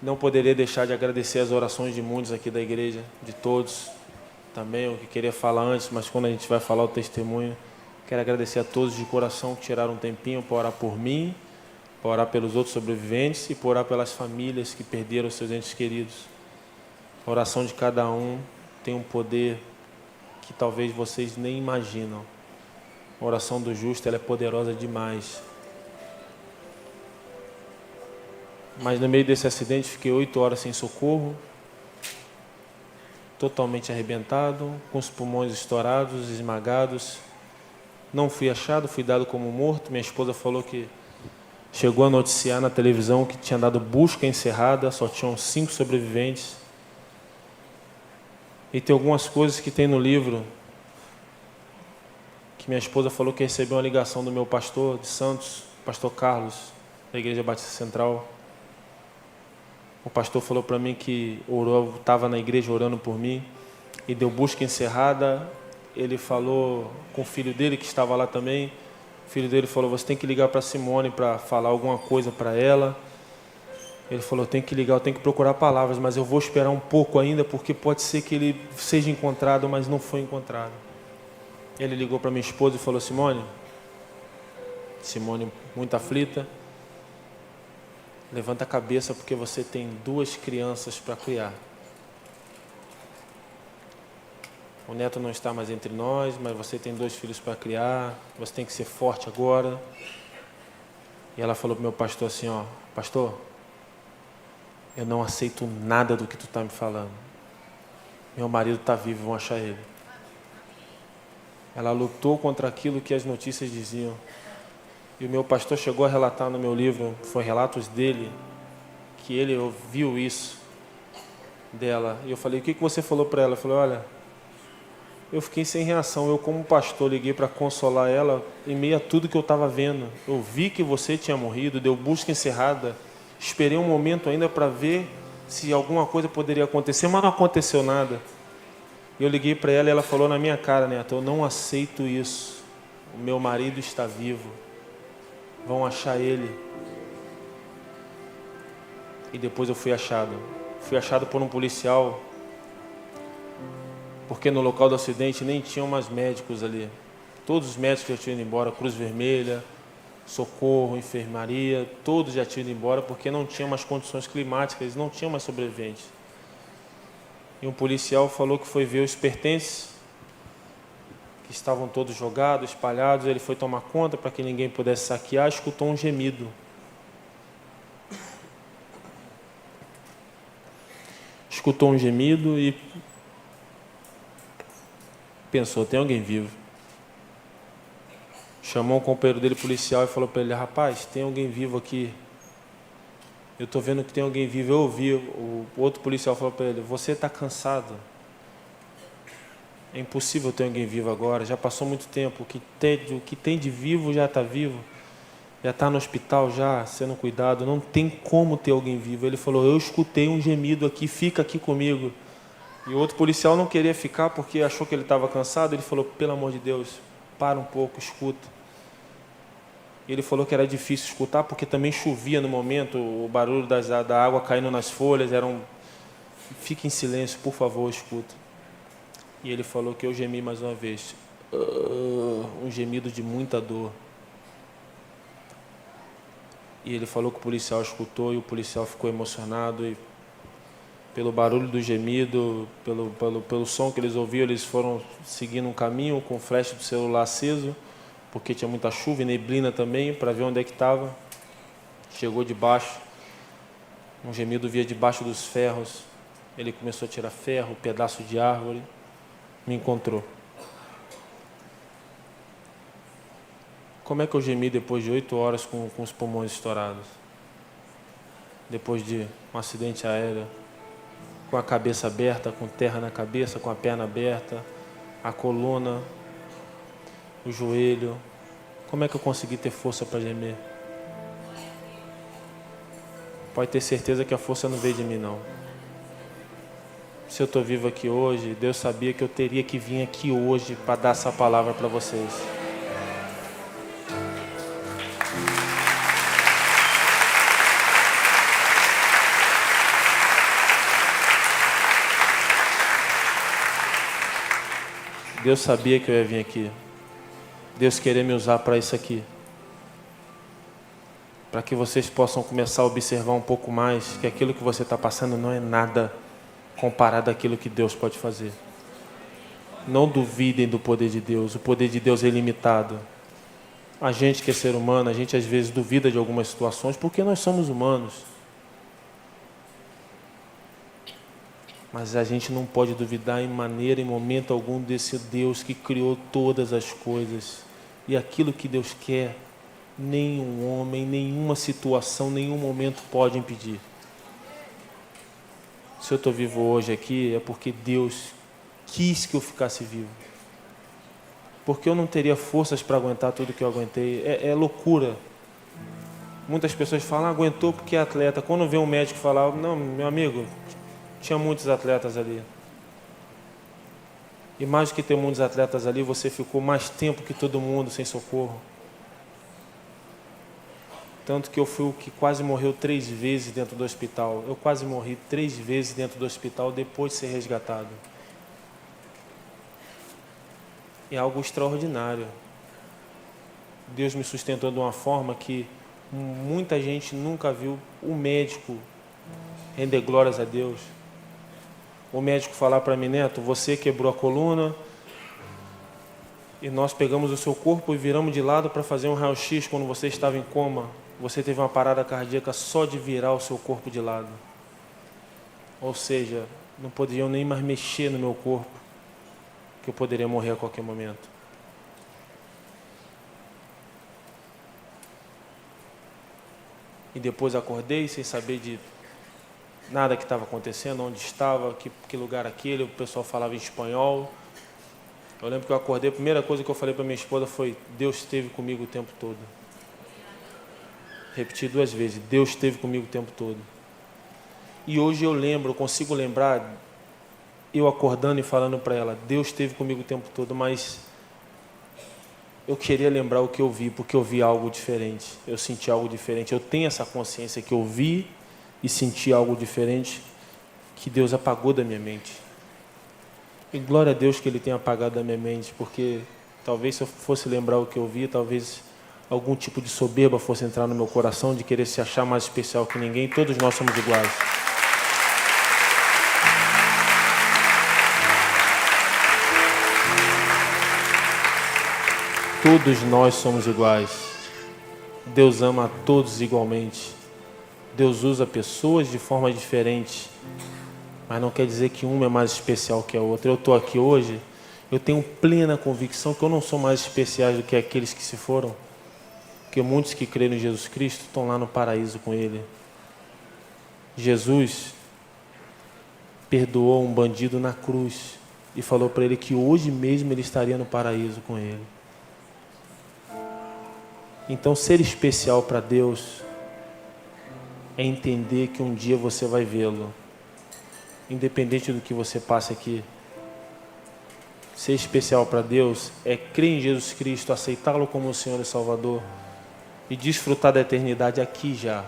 Não poderia deixar de agradecer as orações de muitos aqui da igreja, de todos. Também o que queria falar antes, mas quando a gente vai falar o testemunho, quero agradecer a todos de coração que tiraram um tempinho para orar por mim, para orar pelos outros sobreviventes e para orar pelas famílias que perderam seus entes queridos. A oração de cada um tem um poder que talvez vocês nem imaginam. A oração do justo, ela é poderosa demais. Mas no meio desse acidente, fiquei 8 horas sem socorro, totalmente arrebentado, com os pulmões estourados, esmagados. Não fui achado, fui dado como morto. Minha esposa falou que chegou a noticiar na televisão que tinha dado busca encerrada, só tinham 5 sobreviventes. E tem algumas coisas que tem no livro que minha esposa falou que recebeu uma ligação do meu pastor de Santos, pastor Carlos, da Igreja Batista Central. O pastor falou para mim que estava na igreja orando por mim e deu busca encerrada. Ele falou com o filho dele que estava lá também. O filho dele falou, você tem que ligar para Simone para falar alguma coisa para ela. Ele falou, tem que ligar, eu tenho que procurar palavras, mas eu vou esperar um pouco ainda, porque pode ser que ele seja encontrado, mas não foi encontrado. Ele ligou para minha esposa e falou, Simone, muito aflita, levanta a cabeça porque você tem 2 crianças para criar. O neto não está mais entre nós, mas você tem 2 filhos para criar, você tem que ser forte agora. E ela falou para o meu pastor assim, pastor, eu não aceito nada do que tu está me falando. Meu marido está vivo, vão achar ele. Ela lutou contra aquilo que as notícias diziam. E o meu pastor chegou a relatar no meu livro, foi relatos dele, que ele ouviu isso dela. E eu falei, o que você falou para ela? Eu falei, olha, eu fiquei sem reação. Eu, como pastor, liguei para consolar ela em meio a tudo que eu estava vendo. Eu vi que você tinha morrido, deu busca encerrada. Esperei um momento ainda para ver se alguma coisa poderia acontecer, mas não aconteceu nada. Eu liguei para ela e ela falou na minha cara, Neto, eu não aceito isso. O meu marido está vivo. Vão achar ele. E depois eu fui achado. Fui achado por um policial, porque no local do acidente nem tinham mais médicos ali. Todos os médicos já tinham ido embora, Cruz Vermelha, Socorro, Enfermaria, todos já tinham ido embora porque não tinham mais condições climáticas, não tinham mais sobreviventes. E um policial falou que foi ver os pertences, que estavam todos jogados, espalhados. Ele foi tomar conta para que ninguém pudesse saquear, escutou um gemido. Escutou um gemido e pensou, tem alguém vivo. Chamou um companheiro dele, policial, e falou para ele, rapaz, tem alguém vivo aqui. Eu estou vendo que tem alguém vivo. Eu ouvi, o outro policial falou para ele, você está cansado. É impossível ter alguém vivo agora, já passou muito tempo. O que tem de vivo já está vivo. Já está no hospital, já sendo cuidado. Não tem como ter alguém vivo. Ele falou, eu escutei um gemido aqui, fica aqui comigo. E o outro policial não queria ficar porque achou que ele estava cansado. Ele falou, pelo amor de Deus, para um pouco, escuta. E ele falou que era difícil escutar porque também chovia no momento, o barulho da água caindo nas folhas, fique em silêncio, por favor, escuta. E ele falou que eu gemi mais uma vez, um gemido de muita dor. E ele falou que o policial escutou e o policial ficou emocionado e pelo barulho do gemido, pelo som que eles ouviam, eles foram seguindo um caminho com o flash do celular aceso, porque tinha muita chuva e neblina também, para ver onde é que estava. Chegou debaixo, um gemido via debaixo dos ferros. Ele começou a tirar ferro, pedaço de árvore, me encontrou. Como é que eu gemi depois de 8 horas com os pulmões estourados? Depois de um acidente aéreo, com a cabeça aberta, com terra na cabeça, com a perna aberta, a coluna, o joelho. Como é que eu consegui ter força para gemer? Pode ter certeza que a força não veio de mim, não. Se eu estou vivo aqui hoje, Deus sabia que eu teria que vir aqui hoje para dar essa palavra para vocês. Deus sabia que eu ia vir aqui. Deus queria me usar para isso aqui. Para que vocês possam começar a observar um pouco mais que aquilo que você está passando não é nada comparado àquilo que Deus pode fazer. Não duvidem do poder de Deus. O poder de Deus é ilimitado. A gente que é ser humano, a gente às vezes duvida de algumas situações porque nós somos humanos. Mas a gente não pode duvidar em maneira, em momento algum, desse Deus que criou todas as coisas. E aquilo que Deus quer, nenhum homem, nenhuma situação, nenhum momento pode impedir. Se eu estou vivo hoje aqui, é porque Deus quis que eu ficasse vivo. Porque eu não teria forças para aguentar tudo que eu aguentei. É loucura. Muitas pessoas falam, aguentou porque é atleta. Quando vem um médico falar, não, meu amigo, tinha muitos atletas ali. E mais do que ter muitos atletas ali, você ficou mais tempo que todo mundo sem socorro. Tanto que eu fui o que quase morreu 3 vezes dentro do hospital. Eu quase morri 3 vezes dentro do hospital depois de ser resgatado. É algo extraordinário. Deus me sustentou de uma forma que muita gente nunca viu o médico render glórias a Deus. O médico falar para mim, Neto, você quebrou a coluna e nós pegamos o seu corpo e viramos de lado para fazer um raio-x quando você estava em coma. Você teve uma parada cardíaca só de virar o seu corpo de lado. Ou seja, não poderiam nem mais mexer no meu corpo, que eu poderia morrer a qualquer momento. E depois acordei sem saber de nada que estava acontecendo, onde estava, que lugar aquele, o pessoal falava em espanhol. Eu lembro que eu acordei, a primeira coisa que eu falei para minha esposa foi: Deus esteve comigo o tempo todo. Repeti 2 vezes: Deus esteve comigo o tempo todo. E hoje eu lembro, eu consigo lembrar, eu acordando e falando para ela: Deus esteve comigo o tempo todo, mas eu queria lembrar o que eu vi, porque eu vi algo diferente, eu senti algo diferente. Eu tenho essa consciência que eu vi e senti algo diferente, que Deus apagou da minha mente. E glória a Deus que Ele tenha apagado da minha mente, porque talvez se eu fosse lembrar o que eu vi, talvez algum tipo de soberba fosse entrar no meu coração, de querer se achar mais especial que ninguém. Todos nós somos iguais. Todos nós somos iguais. Deus ama a todos igualmente. Deus usa pessoas de forma diferente, mas não quer dizer que uma é mais especial que a outra. Eu estou aqui hoje, eu tenho plena convicção que eu não sou mais especial do que aqueles que se foram, porque muitos que creram em Jesus Cristo estão lá no paraíso com Ele. Jesus perdoou um bandido na cruz e falou para ele que hoje mesmo ele estaria no paraíso com Ele. Então, ser especial para Deus é entender que um dia você vai vê-lo, independente do que você passe aqui. Ser especial para Deus é crer em Jesus Cristo, aceitá-lo como o Senhor e Salvador e desfrutar da eternidade aqui já.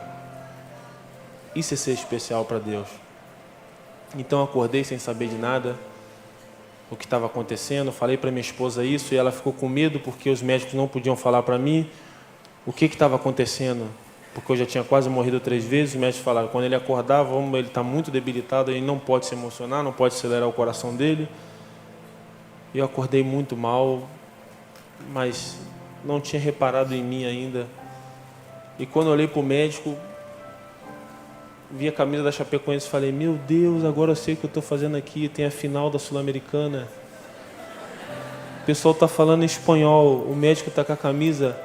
Isso é ser especial para Deus. Então, acordei sem saber de nada, o que estava acontecendo. Falei para minha esposa isso e ela ficou com medo porque os médicos não podiam falar para mim o que estava acontecendo, porque eu já tinha quase morrido 3 vezes. Os médicos falaram: quando ele acordar, ele está muito debilitado, ele não pode se emocionar, não pode acelerar o coração dele. Eu acordei muito mal, mas não tinha reparado em mim ainda. E quando eu olhei para o médico, vi a camisa da Chapecoense e falei: meu Deus, agora eu sei o que eu estou fazendo aqui, tem a final da Sul-Americana. O pessoal está falando em espanhol, o médico está com a camisa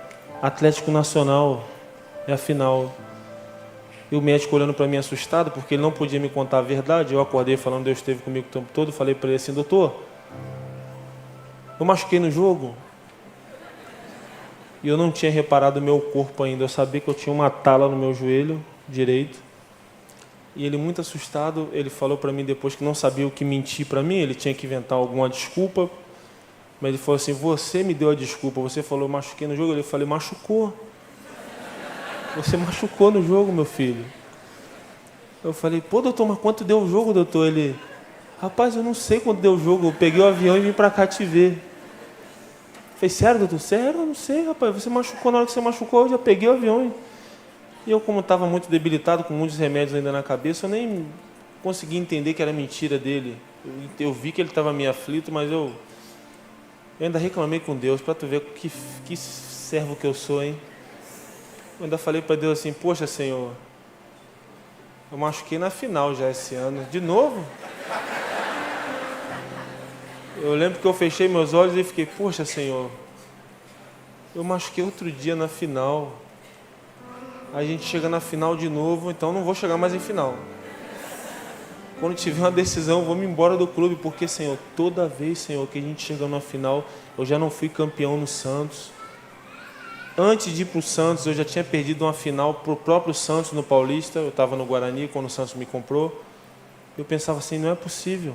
Atlético Nacional, é a final. E o médico olhando para mim assustado, porque ele não podia me contar a verdade. Eu acordei falando: Deus esteve comigo o tempo todo. Falei para ele assim: doutor, eu machuquei no jogo. E eu não tinha reparado o meu corpo ainda. Eu sabia que eu tinha uma tala no meu joelho direito. E ele, muito assustado, ele falou para mim depois que não sabia o que mentir para mim. Ele tinha que inventar alguma desculpa. Mas ele falou assim: você me deu a desculpa. Você falou: eu machuquei no jogo. Eu falei: machucou. Você machucou no jogo, meu filho. Eu falei: pô, doutor, mas quanto deu o jogo, doutor? Ele: rapaz, eu não sei quanto deu o jogo. Eu peguei o avião e vim para cá te ver. Eu falei: sério, doutor? Sério? Eu não sei, rapaz. Você machucou, na hora que você machucou, eu já peguei o avião. E eu, como estava muito debilitado, com muitos remédios ainda na cabeça, eu nem consegui entender que era mentira dele. Eu vi que ele estava meio aflito, mas eu ainda reclamei com Deus, para tu ver que servo que eu sou, hein? Eu ainda falei para Deus assim: poxa, Senhor, eu machuquei na final já esse ano. De novo? Eu lembro que eu fechei meus olhos e fiquei: poxa, Senhor, eu machuquei outro dia na final. A gente chega na final de novo, então não vou chegar mais em final. Quando tiver uma decisão, eu vou me embora do clube, porque, Senhor, toda vez, Senhor, que a gente chega na final, eu já não fui campeão no Santos. Antes de ir para o Santos, eu já tinha perdido uma final para o próprio Santos no Paulista. Eu estava no Guarani quando o Santos me comprou. Eu pensava assim: não é possível.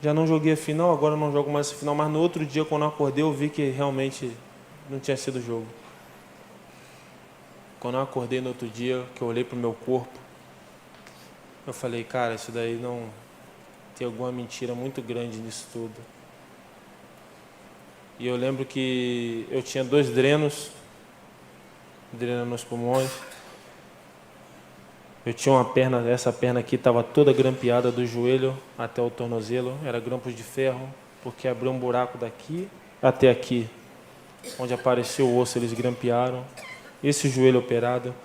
Já não joguei a final, agora não jogo mais a final. Mas no outro dia, quando eu acordei, eu vi que realmente não tinha sido o jogo. Quando eu acordei no outro dia, que eu olhei para o meu corpo, eu falei: cara, isso daí não... tem alguma mentira muito grande nisso tudo. E eu lembro que eu tinha 2 drenos nos pulmões. Eu tinha uma perna, essa perna aqui estava toda grampeada do joelho até o tornozelo. Era grampos de ferro, porque abriu um buraco daqui até aqui. Onde apareceu o osso, eles grampearam. Esse joelho operado.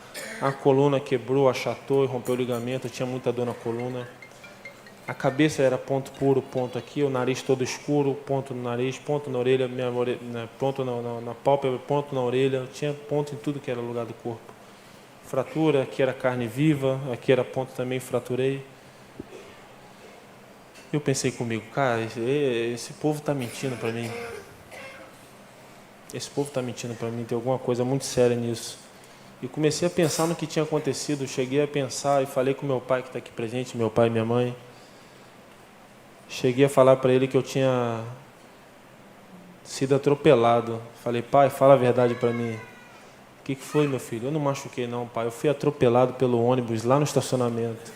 A coluna quebrou, achatou e rompeu o ligamento. Eu tinha muita dor na coluna. A cabeça era ponto puro, ponto aqui, o nariz todo escuro, ponto no nariz, ponto na orelha, ponto na pálpebra, ponto na orelha. Eu tinha ponto em tudo que era lugar do corpo. Fratura, aqui era carne viva, aqui era ponto também, fraturei. Eu pensei comigo, cara, esse povo está mentindo para mim. Esse povo está mentindo para mim, tem alguma coisa muito séria nisso. E comecei a pensar no que tinha acontecido. Cheguei a pensar e falei com meu pai que está aqui presente, meu pai e minha mãe. Cheguei a falar para ele que eu tinha sido atropelado. Falei, pai, fala a verdade para mim. O que foi, meu filho? Eu não machuquei não, pai. Eu fui atropelado pelo ônibus lá no estacionamento.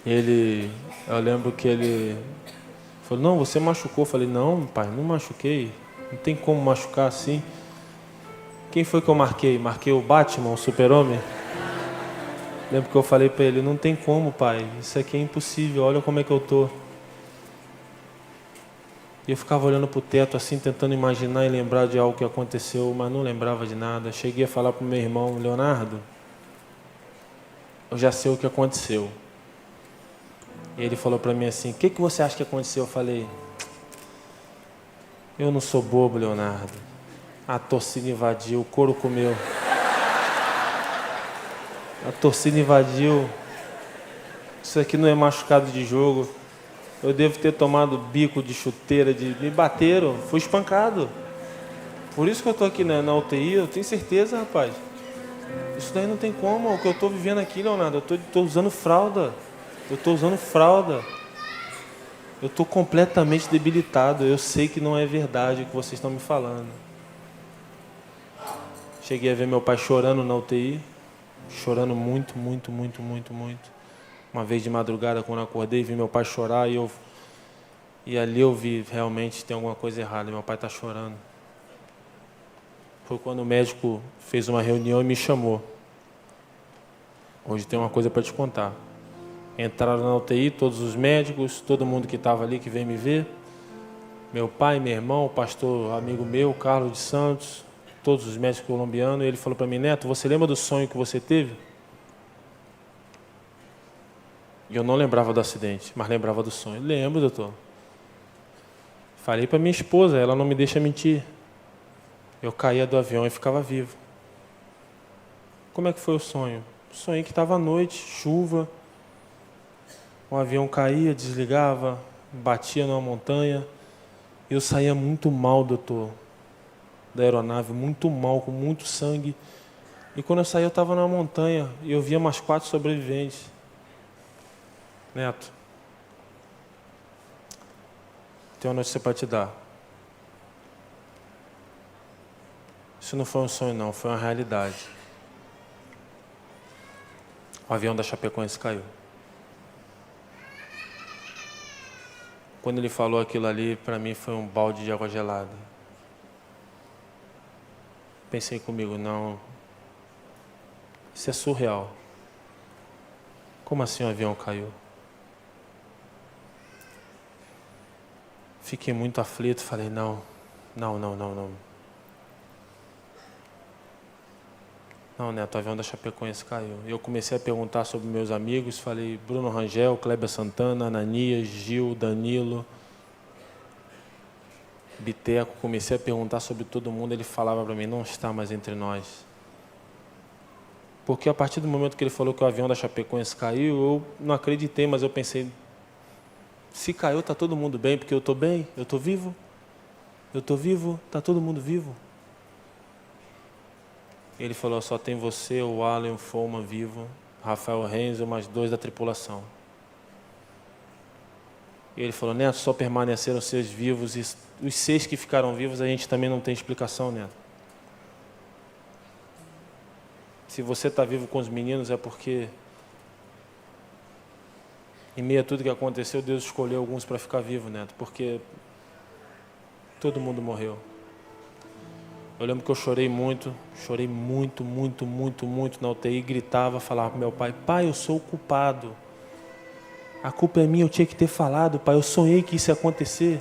Eu lembro que ele falou, não, você machucou. Eu falei, não, pai, não machuquei. Não tem como machucar assim. Quem foi que eu marquei? Marquei o Batman, o Super-Homem? Lembro que eu falei para ele, não tem como, pai, isso aqui é impossível, olha como é que eu tô. E eu ficava olhando pro teto assim, tentando imaginar e lembrar de algo que aconteceu, mas não lembrava de nada. Cheguei a falar pro meu irmão, Leonardo, eu já sei o que aconteceu. E ele falou para mim assim, o que você acha que aconteceu? Eu falei, eu não sou bobo, Leonardo. A torcida invadiu, o couro comeu. A torcida invadiu. Isso aqui não é machucado de jogo. Eu devo ter tomado bico de chuteira, me bateram, fui espancado. Por isso que eu estou aqui na UTI, eu tenho certeza, rapaz. Isso daí não tem como, o que eu estou vivendo aqui, Leonardo, eu estou usando fralda. Eu estou usando fralda. Eu estou completamente debilitado, eu sei que não é verdade o que vocês estão me falando. Cheguei a ver meu pai chorando na UTI. Chorando muito, muito, muito, muito, muito. Uma vez de madrugada, quando eu acordei, vi meu pai chorar e ali eu vi, realmente tem alguma coisa errada, meu pai está chorando. Foi quando o médico fez uma reunião e me chamou. Hoje tem uma coisa para te contar. Entraram na UTI todos os médicos, todo mundo que estava ali, que veio me ver. Meu pai, meu irmão, o pastor amigo meu, Carlos de Santos, todos os médicos colombianos, e ele falou para mim, Neto, você lembra do sonho que você teve? E eu não lembrava do acidente, mas lembrava do sonho. Lembro, doutor. Falei para minha esposa, ela não me deixa mentir. Eu caía do avião e ficava vivo. Como é que foi o sonho? Sonhei que estava à noite, chuva, o avião caía, desligava, batia numa montanha, e eu saía muito mal, doutor, da aeronave, muito mal, com muito sangue. E quando eu saí, eu estava numa montanha e eu via mais 4 sobreviventes. Neto, tenho uma notícia para te dar. Isso não foi um sonho não, foi uma realidade. O avião da Chapecoense caiu. Quando ele falou aquilo ali, para mim foi um balde de água gelada. Pensei comigo, não, isso é surreal. Como assim o avião caiu? Fiquei muito aflito, falei, não. Não, Neto, o avião da Chapecoense caiu. Eu comecei a perguntar sobre meus amigos, falei, Bruno Rangel, Kleber Santana, Ananias, Gil, Danilo, Biteco, comecei a perguntar sobre todo mundo, ele falava para mim, não está mais entre nós. Porque a partir do momento que ele falou que o avião da Chapecoense caiu, eu não acreditei, mas eu pensei, se caiu, está todo mundo bem, porque eu estou bem, eu estou vivo, está todo mundo vivo. Ele falou, só tem você, o Alan, o Foman vivo, Rafael Renzo, mais 2 da tripulação. E ele falou, Neto, só permaneceram 6 vivos, e os 6 que ficaram vivos a gente também não tem explicação, Neto. Se você está vivo com os meninos é porque, em meio a tudo que aconteceu, Deus escolheu alguns para ficar vivo, Neto, porque todo mundo morreu. Eu lembro que eu chorei muito na UTI, gritava, falava para meu pai, pai, eu sou o culpado. A culpa é minha, eu tinha que ter falado, pai, eu sonhei que isso ia acontecer.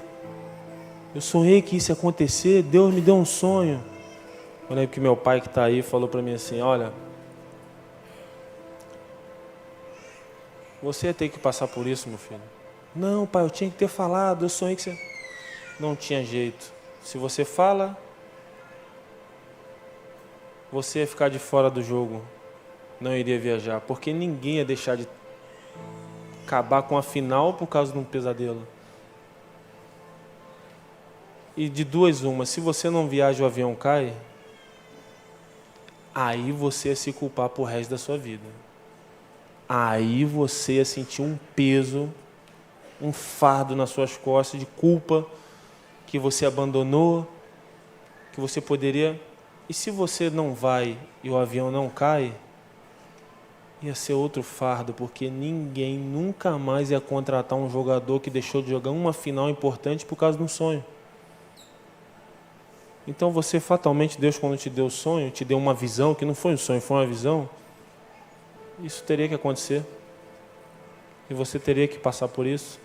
Deus me deu um sonho. Eu lembro que meu pai que está aí falou para mim assim, olha, Você ia ter que passar por isso, meu filho. Não, pai, eu tinha que ter falado, eu sonhei que você... Não tinha jeito. Se você fala, você ia ficar de fora do jogo. Não iria viajar, porque ninguém ia deixar de acabar com a final por causa de um pesadelo. E de duas uma, se você não viaja, o avião cai, aí você ia se culpar pro resto da sua vida. Aí você ia sentir um peso, um fardo nas suas costas de culpa, que você abandonou, que você poderia... E se você não vai e o avião não cai, ia ser outro fardo, porque ninguém nunca mais ia contratar um jogador que deixou de jogar uma final importante por causa de um sonho. Então você fatalmente, Deus quando te deu o sonho, te deu uma visão, que não foi um sonho, foi uma visão, isso teria que acontecer. E você teria que passar por isso.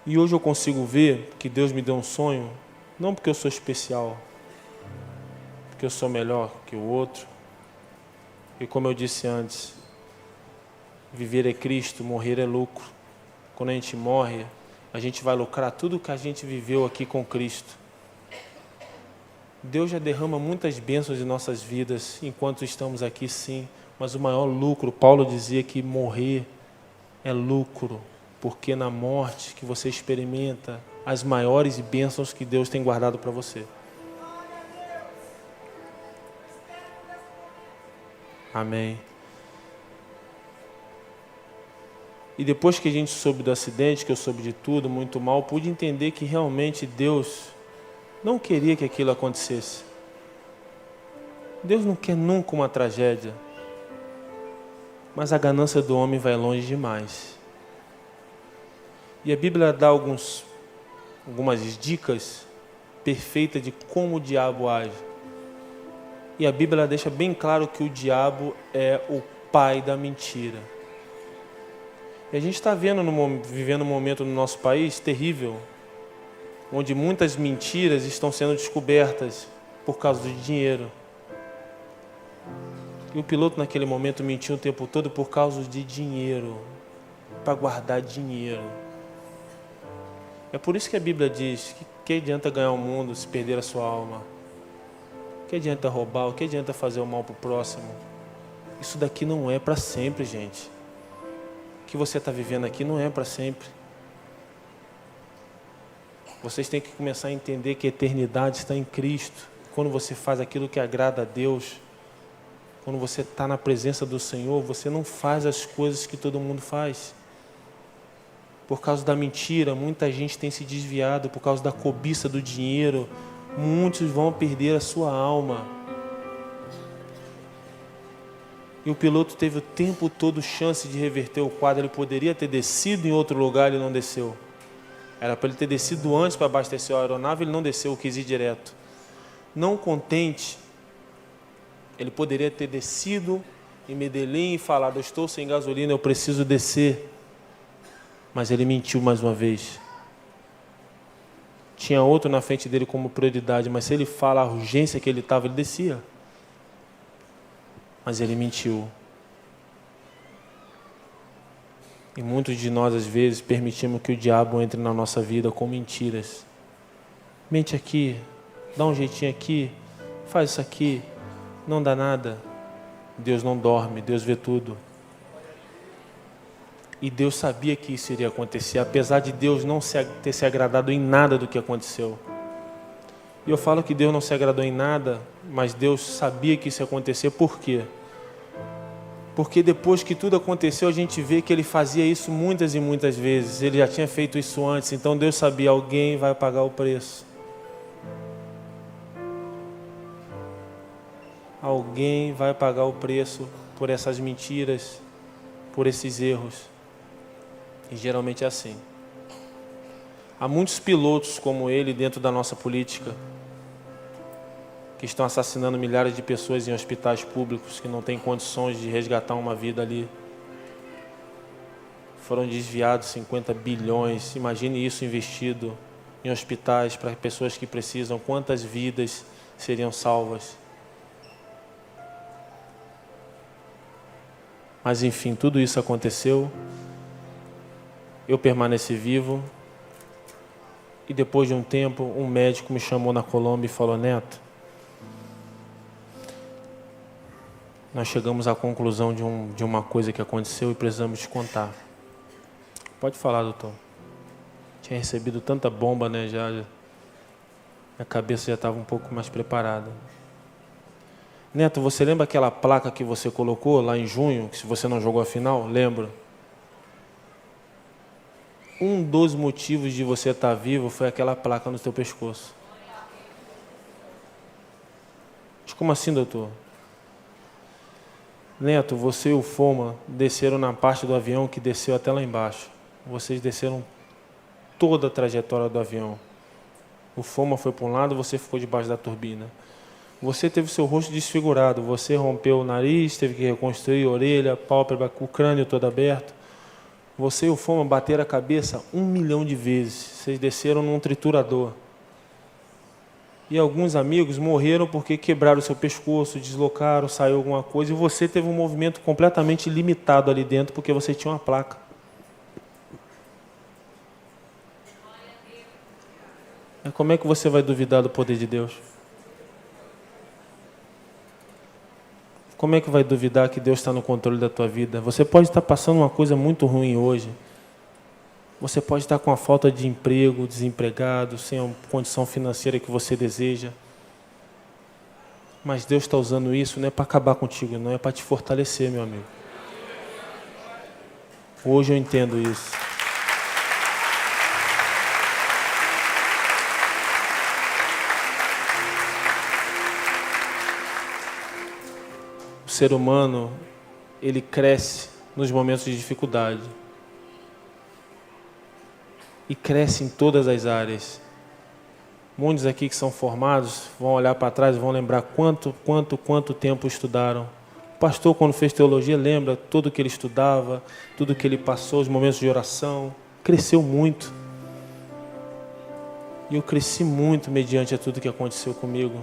E hoje eu consigo ver que Deus me deu um sonho, não porque eu sou especial, porque eu sou melhor que o outro. E como eu disse antes, viver é Cristo, morrer é lucro. Quando a gente morre, a gente vai lucrar tudo que a gente viveu aqui com Cristo. Deus já derrama muitas bênçãos em nossas vidas enquanto estamos aqui, sim. Mas o maior lucro, Paulo dizia que morrer é lucro, porque na morte que você experimenta as maiores bênçãos que Deus tem guardado para você. Amém. E depois que a gente soube do acidente, que eu soube de tudo, muito mal, pude entender que realmente Deus não queria que aquilo acontecesse. Deus não quer nunca uma tragédia. Mas a ganância do homem vai longe demais. E a Bíblia dá algumas dicas perfeitas de como o diabo age. E a Bíblia deixa bem claro que o diabo é o pai da mentira. E a gente está vivendo um momento no nosso país terrível, onde muitas mentiras estão sendo descobertas por causa do dinheiro. E o piloto naquele momento mentiu o tempo todo por causa de dinheiro, para guardar dinheiro. É por isso que a Bíblia diz que adianta ganhar o mundo se perder a sua alma? Que adianta roubar? O que adianta fazer o mal para o próximo? Isso daqui não é para sempre, gente. O que você está vivendo aqui não é para sempre. Vocês têm que começar a entender que a eternidade está em Cristo. Quando você faz aquilo que agrada a Deus, quando você está na presença do Senhor, você não faz as coisas que todo mundo faz. Por causa da mentira, muita gente tem se desviado, por causa da cobiça do dinheiro, muitos vão perder a sua alma. E o piloto teve o tempo todo chance de reverter o quadro, ele poderia ter descido em outro lugar, ele não desceu. Era para ele ter descido antes para abastecer a aeronave, ele não desceu, quis ir direto. Não contente, ele poderia ter descido em Medellín e falado: eu estou sem gasolina, eu preciso descer. Mas ele mentiu mais uma vez. Tinha outro na frente dele como prioridade, mas se ele fala a urgência que ele estava, ele descia. Mas ele mentiu. E muitos de nós, às vezes, permitimos que o diabo entre na nossa vida com mentiras. Mente aqui, dá um jeitinho aqui, faz isso aqui, não dá nada. Deus não dorme, Deus vê tudo. E Deus sabia que isso iria acontecer, apesar de Deus não ter se agradado em nada do que aconteceu. E eu falo que Deus não se agradou em nada, mas Deus sabia que isso ia acontecer. Por quê? Porque depois que tudo aconteceu, a gente vê que Ele fazia isso muitas e muitas vezes. Ele já tinha feito isso antes, então Deus sabia, alguém vai pagar o preço. Alguém vai pagar o preço por essas mentiras, por esses erros. E geralmente é assim. Há muitos pilotos como ele dentro da nossa política que estão assassinando milhares de pessoas em hospitais públicos que não têm condições de resgatar uma vida ali. Foram desviados 50 bilhões. Imagine isso investido em hospitais para pessoas que precisam. Quantas vidas seriam salvas? Mas enfim, tudo isso aconteceu. Eu permaneci vivo. E depois de um tempo, um médico me chamou na Colômbia e falou: Neto, nós chegamos à conclusão de uma coisa que aconteceu e precisamos te contar. Pode falar, doutor. Tinha recebido tanta bomba, né? A cabeça já estava um pouco mais preparada. Neto, você lembra aquela placa que você colocou lá em junho, que se você não jogou a final? Lembro. Um dos motivos de você estar vivo foi aquela placa no teu pescoço. Mas como assim, doutor? Neto, você e o Foma desceram na parte do avião que desceu até lá embaixo. Vocês desceram toda a trajetória do avião. O Foma foi para um lado, você ficou debaixo da turbina. Você teve seu rosto desfigurado, você rompeu o nariz, teve que reconstruir a orelha, a pálpebra, o crânio todo aberto. Você e o Foma bateram a cabeça 1 milhão de vezes. Vocês desceram num triturador. E alguns amigos morreram porque quebraram o seu pescoço, deslocaram, saiu alguma coisa, e você teve um movimento completamente limitado ali dentro porque você tinha uma placa. Mas como é que você vai duvidar do poder de Deus? Como é que vai duvidar que Deus está no controle da tua vida? Você pode estar passando uma coisa muito ruim hoje. Você pode estar com a falta de emprego, desempregado, sem a condição financeira que você deseja. Mas Deus está usando isso não é para acabar contigo, não é para te fortalecer, meu amigo. Hoje eu entendo isso. O ser humano, ele cresce nos momentos de dificuldade. E cresce em todas as áreas. Muitos aqui que são formados vão olhar para trás e vão lembrar quanto tempo estudaram. O pastor, quando fez teologia, lembra tudo que ele estudava, tudo que ele passou, os momentos de oração. Cresceu muito. E eu cresci muito mediante a tudo que aconteceu comigo.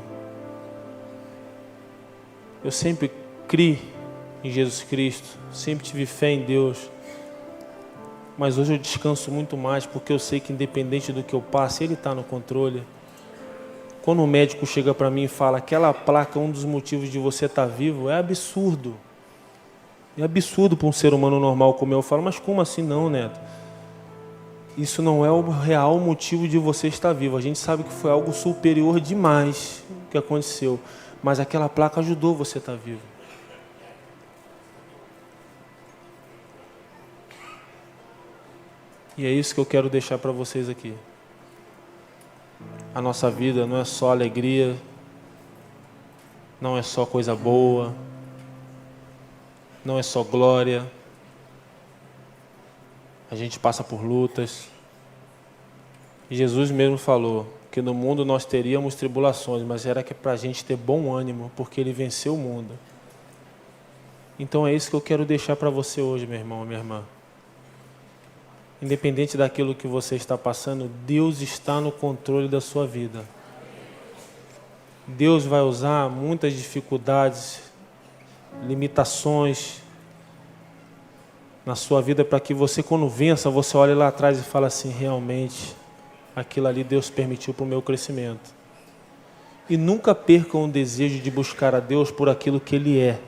Eu sempre criei em Jesus Cristo, sempre tive fé em Deus. Mas hoje eu descanso muito mais, porque eu sei que independente do que eu passe, Ele está no controle. Quando o médico chega para mim e fala, aquela placa é um dos motivos de você estar vivo, é absurdo. É absurdo para um ser humano normal como eu falo, mas como assim não, Neto? Isso não é o real motivo de você estar vivo. A gente sabe que foi algo superior demais que aconteceu, mas aquela placa ajudou você a estar vivo. E é isso que eu quero deixar para vocês aqui. A nossa vida não é só alegria, não é só coisa boa, não é só glória. A gente passa por lutas. E Jesus mesmo falou que no mundo nós teríamos tribulações, mas era que para a gente ter bom ânimo, porque Ele venceu o mundo. Então é isso que eu quero deixar para você hoje, meu irmão, minha irmã. Independente daquilo que você está passando, Deus está no controle da sua vida. Deus vai usar muitas dificuldades, limitações na sua vida para que você, quando vença, você olhe lá atrás e fale assim, realmente, aquilo ali Deus permitiu para o meu crescimento. E nunca percam o desejo de buscar a Deus por aquilo que Ele é.